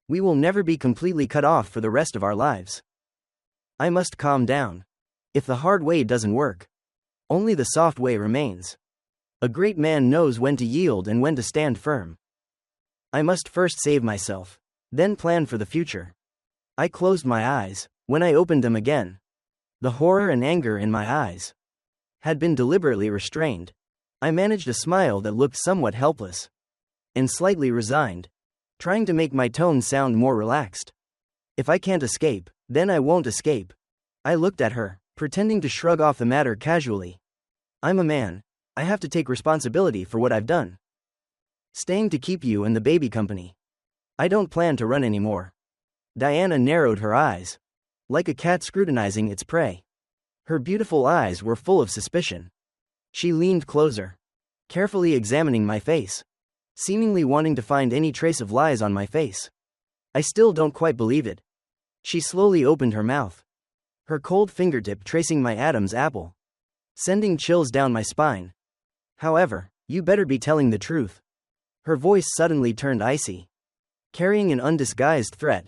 we will never be completely cut off for the rest of our lives. I must calm down. If the hard way doesn't work, only the soft way remains. A great man knows when to yield and when to stand firm. I must first save myself, then plan for the future. I closed my eyes. When I opened them again, the horror and anger in my eyes had been deliberately restrained. I managed a smile that looked somewhat helpless and slightly resigned, trying to make my tone sound more relaxed. If I can't escape, then I won't escape. I looked at her, pretending to shrug off the matter casually. I'm a man. I have to take responsibility for what I've done. Staying to keep you and the baby company. I don't plan to run anymore. Diana narrowed her eyes, like a cat scrutinizing its prey. Her beautiful eyes were full of suspicion. She leaned closer, carefully examining my face, seemingly wanting to find any trace of lies on my face. I still don't quite believe it. She slowly opened her mouth, her cold fingertip tracing my Adam's apple, sending chills down my spine. However, you better be telling the truth. Her voice suddenly turned icy, carrying an undisguised threat.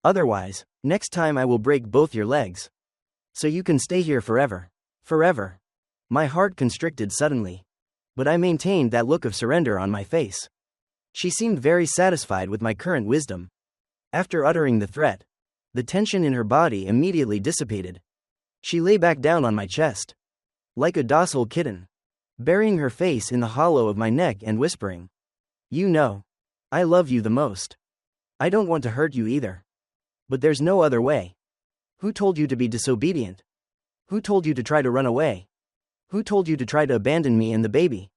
Otherwise, next time I will break both your legs. So you can stay here forever. Forever. My heart constricted suddenly, but I maintained that look of surrender on my face. She seemed very satisfied with my current wisdom. After uttering the threat, the tension in her body immediately dissipated. She lay back down on my chest, like a docile kitten, burying her face in the hollow of my neck and whispering, "You know, I love you the most. I don't want to hurt you either. But there's no other way. Who told you to be disobedient? Who told you to try to run away? Who told you to try to abandon me and the baby?"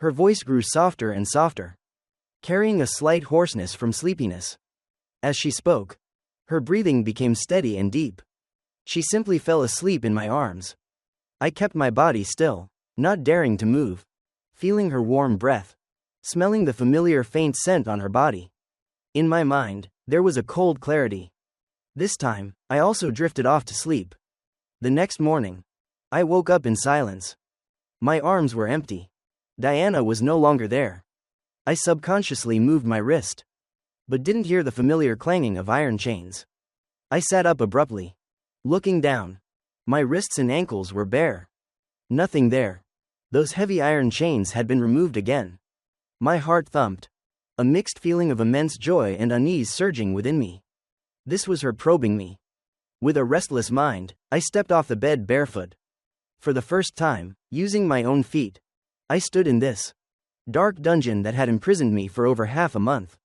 Her voice grew softer and softer, carrying a slight hoarseness from sleepiness. As she spoke, her breathing became steady and deep. She simply fell asleep in my arms. I kept my body still, not daring to move, feeling her warm breath, smelling the familiar faint scent on her body. In my mind, there was a cold clarity. This time, I also drifted off to sleep. The next morning, I woke up in silence. My arms were empty. Diana was no longer there. I subconsciously moved my wrist, but didn't hear the familiar clanging of iron chains. I sat up abruptly, looking down. My wrists and ankles were bare. Nothing there. Those heavy iron chains had been removed again. My heart thumped, a mixed feeling of immense joy and unease surging within me. This was her probing me. With a restless mind, I stepped off the bed barefoot. For the first time, using my own feet, I stood in this dark dungeon that had imprisoned me for over half a month.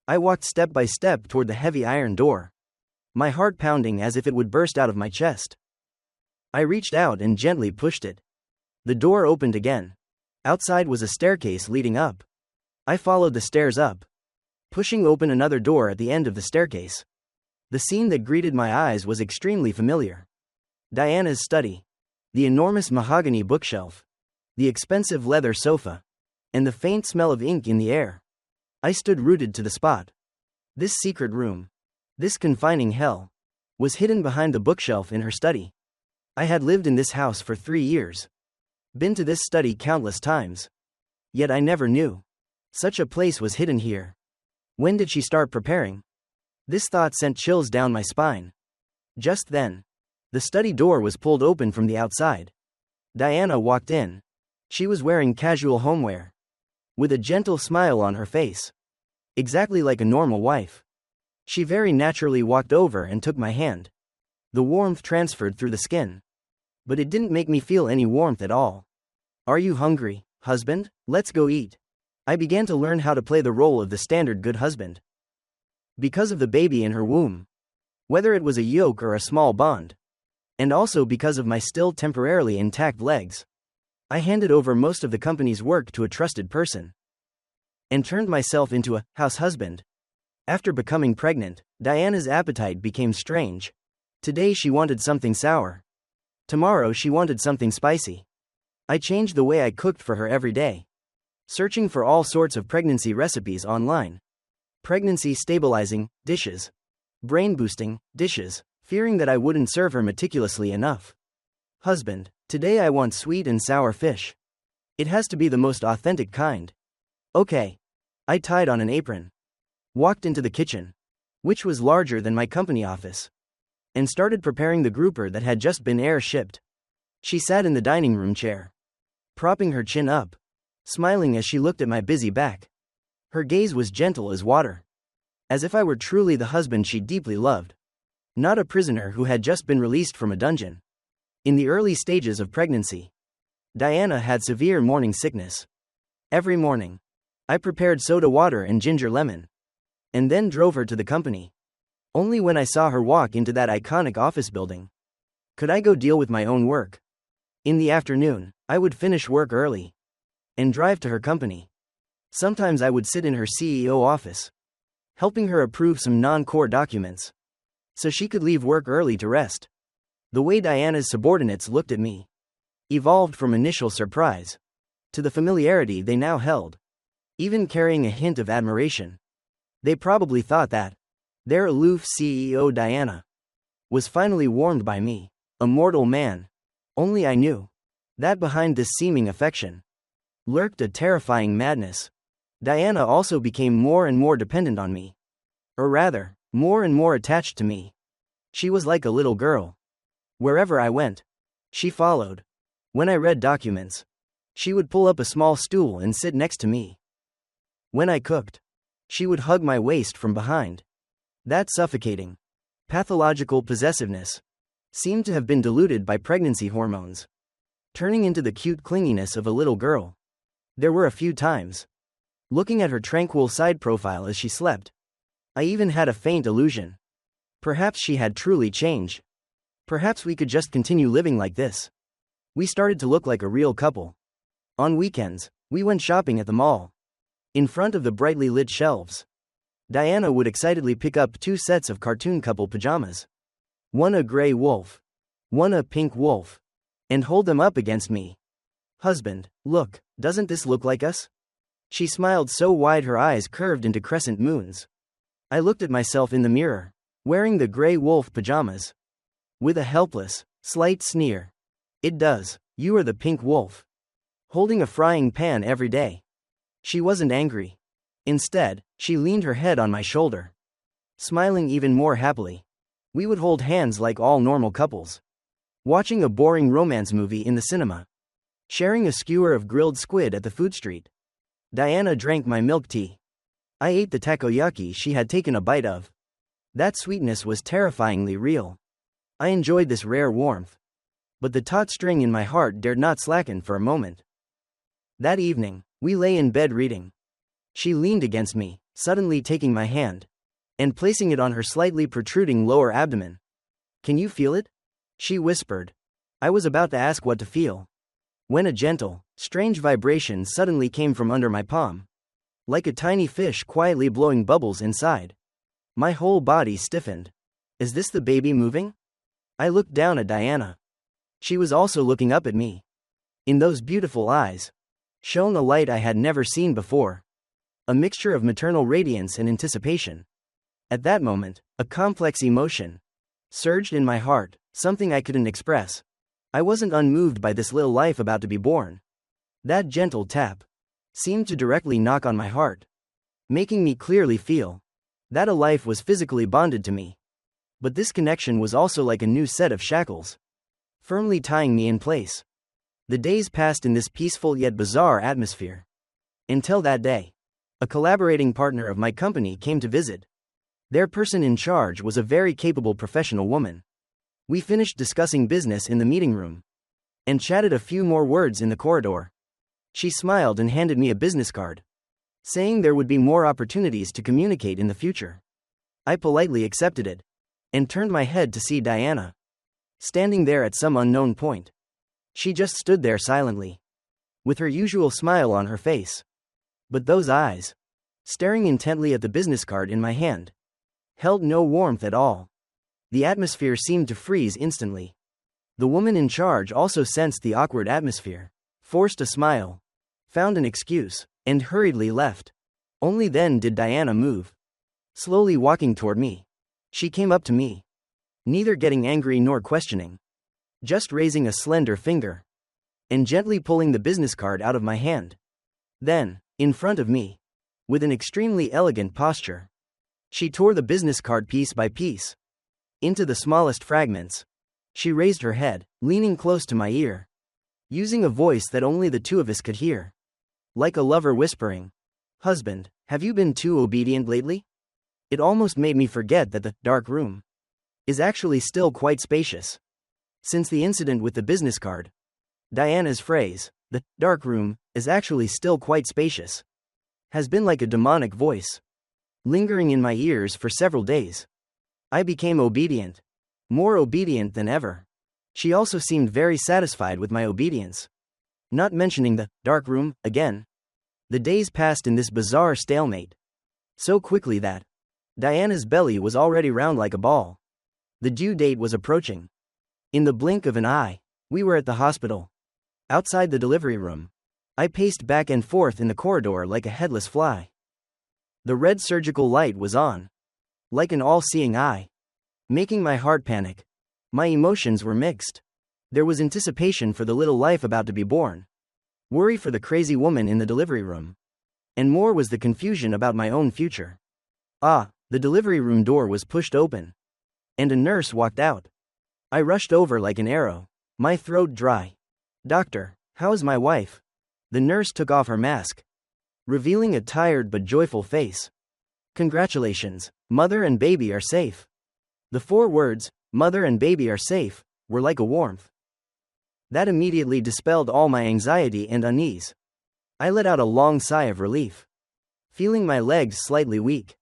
I walked step by step toward the heavy iron door, my heart pounding as if it would burst out of my chest. I reached out and gently pushed it. The door opened again. Outside was a staircase leading up. I followed the stairs up, pushing open another door at the end of the staircase. The scene that greeted my eyes was extremely familiar. Diana's study, the enormous mahogany bookshelf, the expensive leather sofa, and the faint smell of ink in the air. I stood rooted to the spot. This secret room, this confining hell, was hidden behind the bookshelf in her study. I had lived in this house for 3 years, been to this study countless times. Yet I never knew such a place was hidden here. When did she start preparing? This thought sent chills down my spine. Just then, the study door was pulled open from the outside. Diana walked in. She was wearing casual homeware, with a gentle smile on her face, exactly like a normal wife. She very naturally walked over and took my hand. The warmth transferred through the skin, but it didn't make me feel any warmth at all. "Are you hungry, husband? Let's go eat." I began to learn how to play the role of the standard good husband. Because of the baby in her womb, whether it was a yoke or a small bond, and also because of my still temporarily intact legs, I handed over most of the company's work to a trusted person and turned myself into a house husband. After becoming pregnant, Diana's appetite became strange. Today she wanted something sour. Tomorrow she wanted something spicy. I changed the way I cooked for her every day, searching for all sorts of pregnancy recipes online. Pregnancy stabilizing dishes, brain boosting dishes, fearing that I wouldn't serve her meticulously enough. Husband, today I want sweet and sour fish. It has to be the most authentic kind. Okay. I tied on an apron, walked into the kitchen, which was larger than my company office, and started preparing the grouper that had just been air-shipped. She sat in the dining room chair, propping her chin up, smiling as she looked at my busy back. Her gaze was gentle as water, as if I were truly the husband she deeply loved, not a prisoner who had just been released from a dungeon. In the early stages of pregnancy, Diana had severe morning sickness. Every morning, I prepared soda water and ginger lemon, and then drove her to the company. Only when I saw her walk into that iconic office building could I go deal with my own work. In the afternoon, I would finish work early and drive to her company. Sometimes I would sit in her CEO office, helping her approve some non-core documents, so she could leave work early to rest. The way Diana's subordinates looked at me evolved from initial surprise to the familiarity they now held, even carrying a hint of admiration. They probably thought that their aloof CEO Diana was finally warmed by me, a mortal man. Only I knew that behind this seeming affection lurked a terrifying madness. Diana also became more and more dependent on me, or rather, more and more attached to me. She was like a little girl. Wherever I went, she followed. When I read documents, she would pull up a small stool and sit next to me. When I cooked, she would hug my waist from behind. That suffocating, pathological possessiveness seemed to have been diluted by pregnancy hormones, turning into the cute clinginess of a little girl. There were a few times, looking at her tranquil side profile as she slept, I even had a faint illusion. Perhaps she had truly changed. Perhaps we could just continue living like this. We started to look like a real couple. On weekends, we went shopping at the mall. In front of the brightly lit shelves, Diana would excitedly pick up 2 sets of cartoon couple pajamas. One a gray wolf, one a pink wolf, and hold them up against me. Husband, look, doesn't this look like us? She smiled so wide her eyes curved into crescent moons. I looked at myself in the mirror, wearing the gray wolf pajamas, with a helpless, slight sneer. It does, you are the pink wolf. Holding a frying pan every day. She wasn't angry. Instead, she leaned her head on my shoulder, smiling even more happily. We would hold hands like all normal couples, watching a boring romance movie in the cinema, sharing a skewer of grilled squid at the food street. Diana drank my milk tea. I ate the takoyaki she had taken a bite of. That sweetness was terrifyingly real. I enjoyed this rare warmth, but the taut string in my heart dared not slacken for a moment. That evening, we lay in bed reading. She leaned against me, suddenly taking my hand and placing it on her slightly protruding lower abdomen. Can you feel it? She whispered. I was about to ask what to feel, when a gentle, strange vibration suddenly came from under my palm, like a tiny fish quietly blowing bubbles inside. My whole body stiffened. Is this the baby moving? I looked down at Diana. She was also looking up at me. In those beautiful eyes shone a light I had never seen before, a mixture of maternal radiance and anticipation. At that moment, a complex emotion surged in my heart, something I couldn't express. I wasn't unmoved by this little life about to be born. That gentle tap seemed to directly knock on my heart, making me clearly feel that a life was physically bonded to me. But this connection was also like a new set of shackles, firmly tying me in place. The days passed in this peaceful yet bizarre atmosphere. Until that day, a collaborating partner of my company came to visit. Their person in charge was a very capable professional woman. We finished discussing business in the meeting room and chatted a few more words in the corridor. She smiled and handed me a business card. saying there would be more opportunities to communicate in the future. I politely accepted it and turned my head to see Diana, standing there at some unknown point. She just stood there silently, with her usual smile on her face. But those eyes, staring intently at the business card in my hand, held no warmth at all. The atmosphere seemed to freeze instantly. The woman in charge also sensed the awkward atmosphere, forced a smile, found an excuse, and hurriedly left. Only then did Diana move, slowly walking toward me. She came up to me, neither getting angry nor questioning, just raising a slender finger and gently pulling the business card out of my hand. Then, in front of me, with an extremely elegant posture, she tore the business card piece by piece into the smallest fragments. She raised her head, leaning close to my ear, using a voice that only the two of us could hear, like a lover whispering, "Husband, have you been too obedient lately?" It almost made me forget that the dark room is actually still quite spacious. Since the incident with the business card, Diana's phrase, "the dark room is actually still quite spacious," has been like a demonic voice, lingering in my ears for several days. I became obedient, more obedient than ever. She also seemed very satisfied with my obedience, not mentioning the dark room again. The days passed in this bizarre stalemate, so quickly that Diana's belly was already round like a ball. The due date was approaching. In the blink of an eye, we were at the hospital. Outside the delivery room, I paced back and forth in the corridor like a headless fly. The red surgical light was on, like an all-seeing eye, making my heart panic. My emotions were mixed. There was anticipation for the little life about to be born, worry for the crazy woman in the delivery room, and more was the confusion about my own future. The delivery room door was pushed open, and a nurse walked out. I rushed over like an arrow, my throat dry. "Doctor, how is my wife?" The nurse took off her mask, revealing a tired but joyful face. "Congratulations, mother and baby are safe." The 4 words, "mother and baby are safe," were like a warmth that immediately dispelled all my anxiety and unease. I let out a long sigh of relief, feeling my legs slightly weak.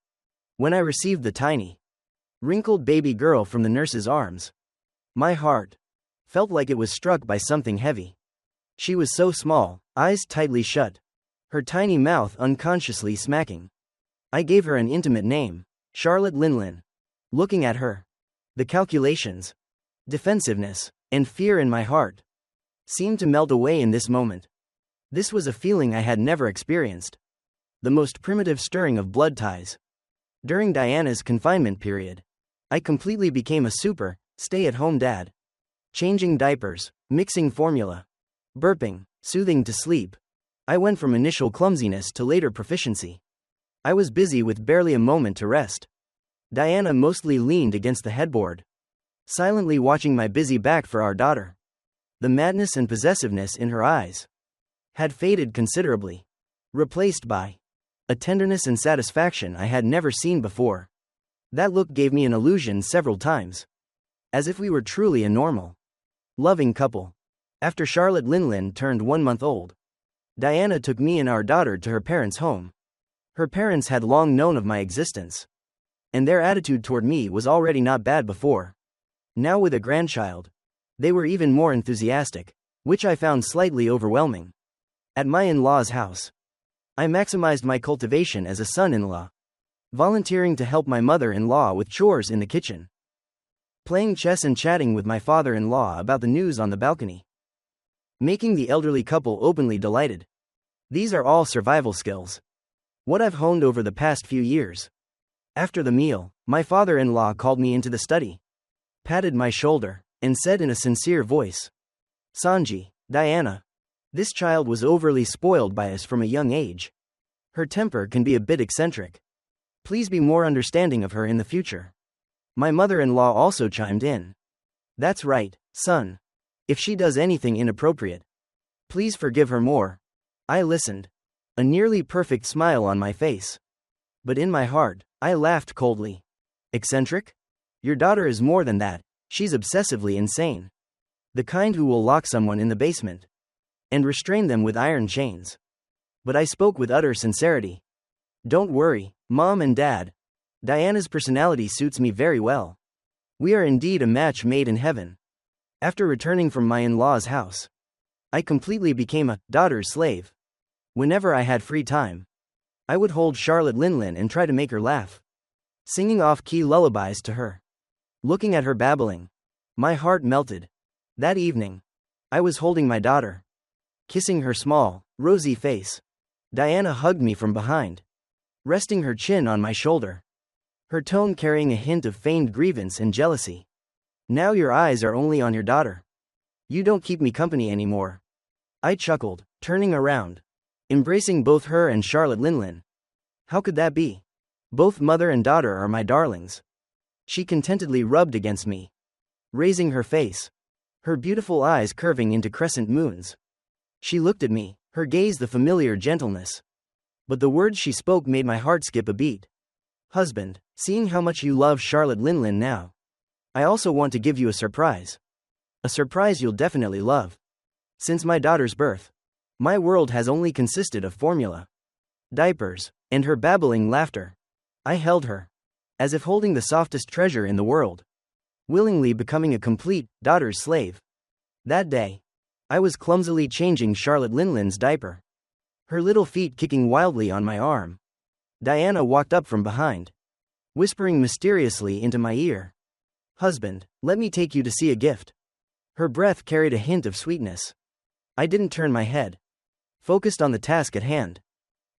When I received the tiny, wrinkled baby girl from the nurse's arms, my heart felt like it was struck by something heavy. She was so small, eyes tightly shut, her tiny mouth unconsciously smacking. I gave her an intimate name, Charlotte Linlin. Looking at her, the calculations, defensiveness, and fear in my heart seemed to melt away in this moment. This was a feeling I had never experienced. The most primitive stirring of blood ties. During Diana's confinement period, I completely became a stay-at-home dad. Changing diapers, mixing formula, burping, soothing to sleep. I went from initial clumsiness to later proficiency. I was busy with barely a moment to rest. Diana mostly leaned against the headboard, silently watching my busy back for our daughter. The madness and possessiveness in her eyes had faded considerably, replaced by a tenderness and satisfaction I had never seen before. That look gave me an illusion several times, as if we were truly a normal, loving couple. After Charlotte Linlin turned 1 month old, Diana took me and our daughter to her parents' home. Her parents had long known of my existence, and their attitude toward me was already not bad before. Now with a grandchild, they were even more enthusiastic, which I found slightly overwhelming. At my in-law's house, I maximized my cultivation as a son-in-law, volunteering to help my mother-in-law with chores in the kitchen, playing chess and chatting with my father-in-law about the news on the balcony, making the elderly couple openly delighted. These are all survival skills, what I've honed over the past few years. After the meal, my father-in-law called me into the study, patted my shoulder, and said in a sincere voice, "Sanji, Diana, this child was overly spoiled by us from a young age. Her temper can be a bit eccentric. Please be more understanding of her in the future." My mother-in-law also chimed in. "That's right, son. If she does anything inappropriate, please forgive her more." I listened, a nearly perfect smile on my face. But in my heart, I laughed coldly. "Eccentric? Your daughter is more than that. She's obsessively insane. The kind who will lock someone in the basement and restrain them with iron chains." But I spoke with utter sincerity. Don't worry, Mom and Dad. Diana's personality suits me very well. We are indeed a match made in heaven. After returning from my in-laws' house, I completely became a daughter's slave. Whenever I had free time, I would hold Charlotte Linlin and try to make her laugh, singing off-key lullabies to her. Looking at her babbling, my heart melted. That evening, I was holding my daughter, kissing her small, rosy face. Diana hugged me from behind, resting her chin on my shoulder, her tone carrying a hint of feigned grievance and jealousy. Now your eyes are only on your daughter. You don't keep me company anymore. I chuckled, turning around, embracing both her and Charlotte Linlin. How could that be? Both mother and daughter are my darlings. She contentedly rubbed against me, raising her face, her beautiful eyes curving into crescent moons. She looked at me, her gaze the familiar gentleness. But the words she spoke made my heart skip a beat. Husband, seeing how much you love Charlotte Linlin now, I also want to give you a surprise. A surprise you'll definitely love. Since my daughter's birth, my world has only consisted of formula, diapers, and her babbling laughter. I held her, as if holding the softest treasure in the world, willingly becoming a complete daughter's slave. That day, I was clumsily changing Charlotte Linlin's diaper, her little feet kicking wildly on my arm. Diana walked up from behind, whispering mysteriously into my ear. Husband, let me take you to see a gift. Her breath carried a hint of sweetness. I didn't turn my head, focused on the task at hand.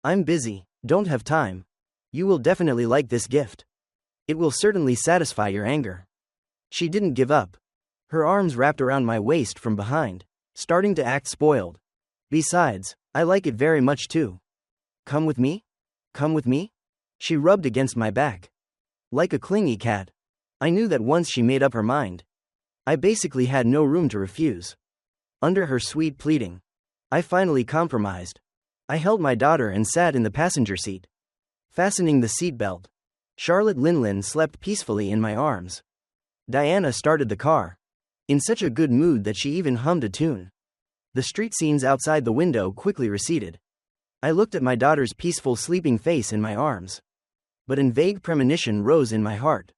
I'm busy, don't have time. You will definitely like this gift. It will certainly satisfy your anger. She didn't give up. Her arms wrapped around my waist from behind, starting to act spoiled. Besides, I like it very much too. Come with me? Come with me? She rubbed against my back, like a clingy cat. I knew that once she made up her mind, I basically had no room to refuse. Under her sweet pleading, I finally compromised. I held my daughter and sat in the passenger seat, fastening the seatbelt. Charlotte Linlin slept peacefully in my arms. Diana started the car, in such a good mood that she even hummed a tune. The street scenes outside the window quickly receded. I looked at my daughter's peaceful sleeping face in my arms, but a vague premonition rose in my heart.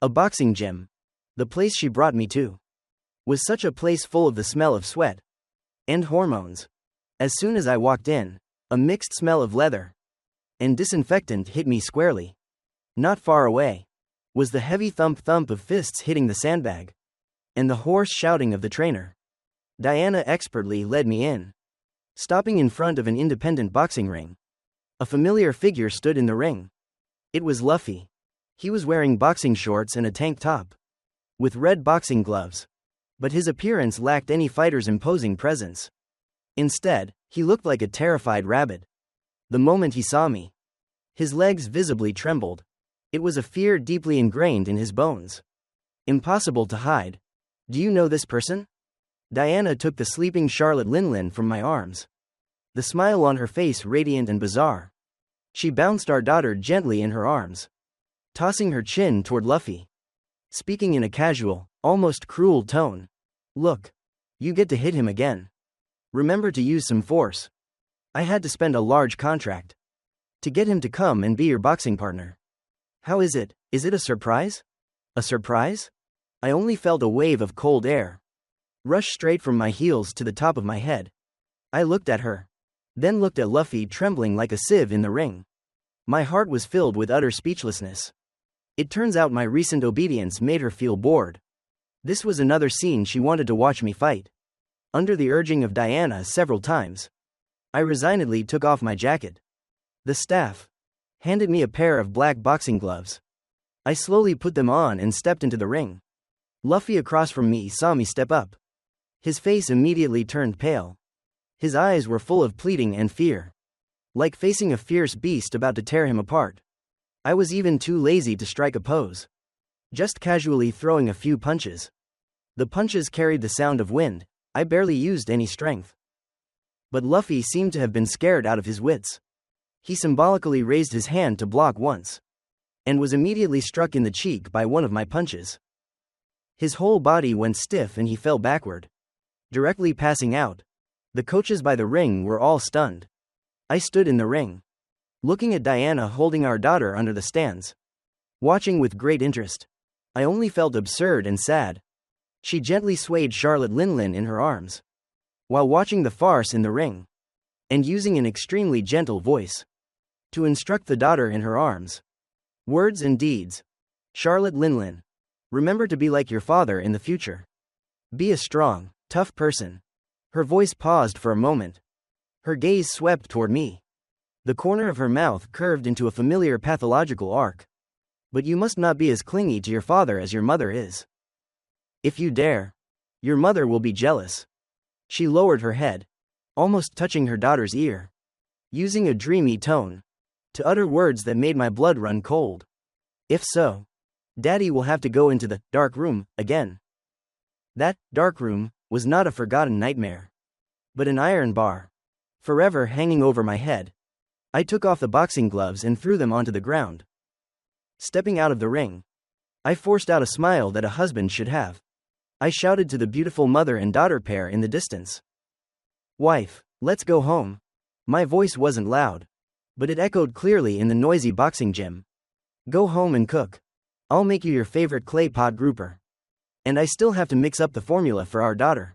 A boxing gym, the place she brought me to, was such a place full of the smell of sweat and hormones. As soon as I walked in, a mixed smell of leather and disinfectant hit me squarely. Not far away was the heavy thump-thump of fists hitting the sandbag, and the hoarse shouting of the trainer. Diana expertly led me in, stopping in front of an independent boxing ring. A familiar figure stood in the ring. It was Luffy. He was wearing boxing shorts and a tank top, with red boxing gloves, but his appearance lacked any fighter's imposing presence. Instead, he looked like a terrified rabbit. The moment he saw me, his legs visibly trembled. It was a fear deeply ingrained in his bones, impossible to hide. Do you know this person? Diana took the sleeping Charlotte Linlin from my arms, the smile on her face radiant and bizarre. She bounced our daughter gently in her arms, tossing her chin toward Luffy, speaking in a casual, almost cruel tone. Look, you get to hit him again. Remember to use some force. I had to spend a large contract to get him to come and be your boxing partner. How is it? Is it a surprise? A surprise? I only felt a wave of cold air rush straight from my heels to the top of my head. I looked at her, then looked at Luffy trembling like a sieve in the ring. My heart was filled with utter speechlessness. It turns out my recent obedience made her feel bored. This was another scene she wanted to watch me fight. Under the urging of Diana several times, I resignedly took off my jacket. The staff handed me a pair of black boxing gloves. I slowly put them on and stepped into the ring. Luffy across from me saw me step up. His face immediately turned pale. His eyes were full of pleading and fear, like facing a fierce beast about to tear him apart. I was even too lazy to strike a pose, just casually throwing a few punches. The punches carried the sound of wind. I barely used any strength. But Luffy seemed to have been scared out of his wits. He symbolically raised his hand to block once, and was immediately struck in the cheek by one of my punches. His whole body went stiff and he fell backward, directly passing out. The coaches by the ring were all stunned. I stood in the ring, looking at Diana holding our daughter under the stands. Watching with great interest. I only felt absurd and sad. She gently swayed Charlotte Linlin in her arms, while watching the farce in the ring, and using an extremely gentle voice to instruct the daughter in her arms. Words and deeds. Charlotte Linlin, remember to be like your father in the future. Be a strong, tough person. Her voice paused for a moment. Her gaze swept toward me. The corner of her mouth curved into a familiar pathological arc. But you must not be as clingy to your father as your mother is. If you dare, your mother will be jealous. She lowered her head, almost touching her daughter's ear, using a dreamy tone to utter words that made my blood run cold. If so, Daddy will have to go into the dark room again. That dark room was not a forgotten nightmare, but an iron bar, forever hanging over my head. I took off the boxing gloves and threw them onto the ground. Stepping out of the ring, I forced out a smile that a husband should have. I shouted to the beautiful mother and daughter pair in the distance. Wife, let's go home. My voice wasn't loud, but it echoed clearly in the noisy boxing gym. Go home and cook. I'll make you your favorite clay pot grouper. And I still have to mix up the formula for our daughter.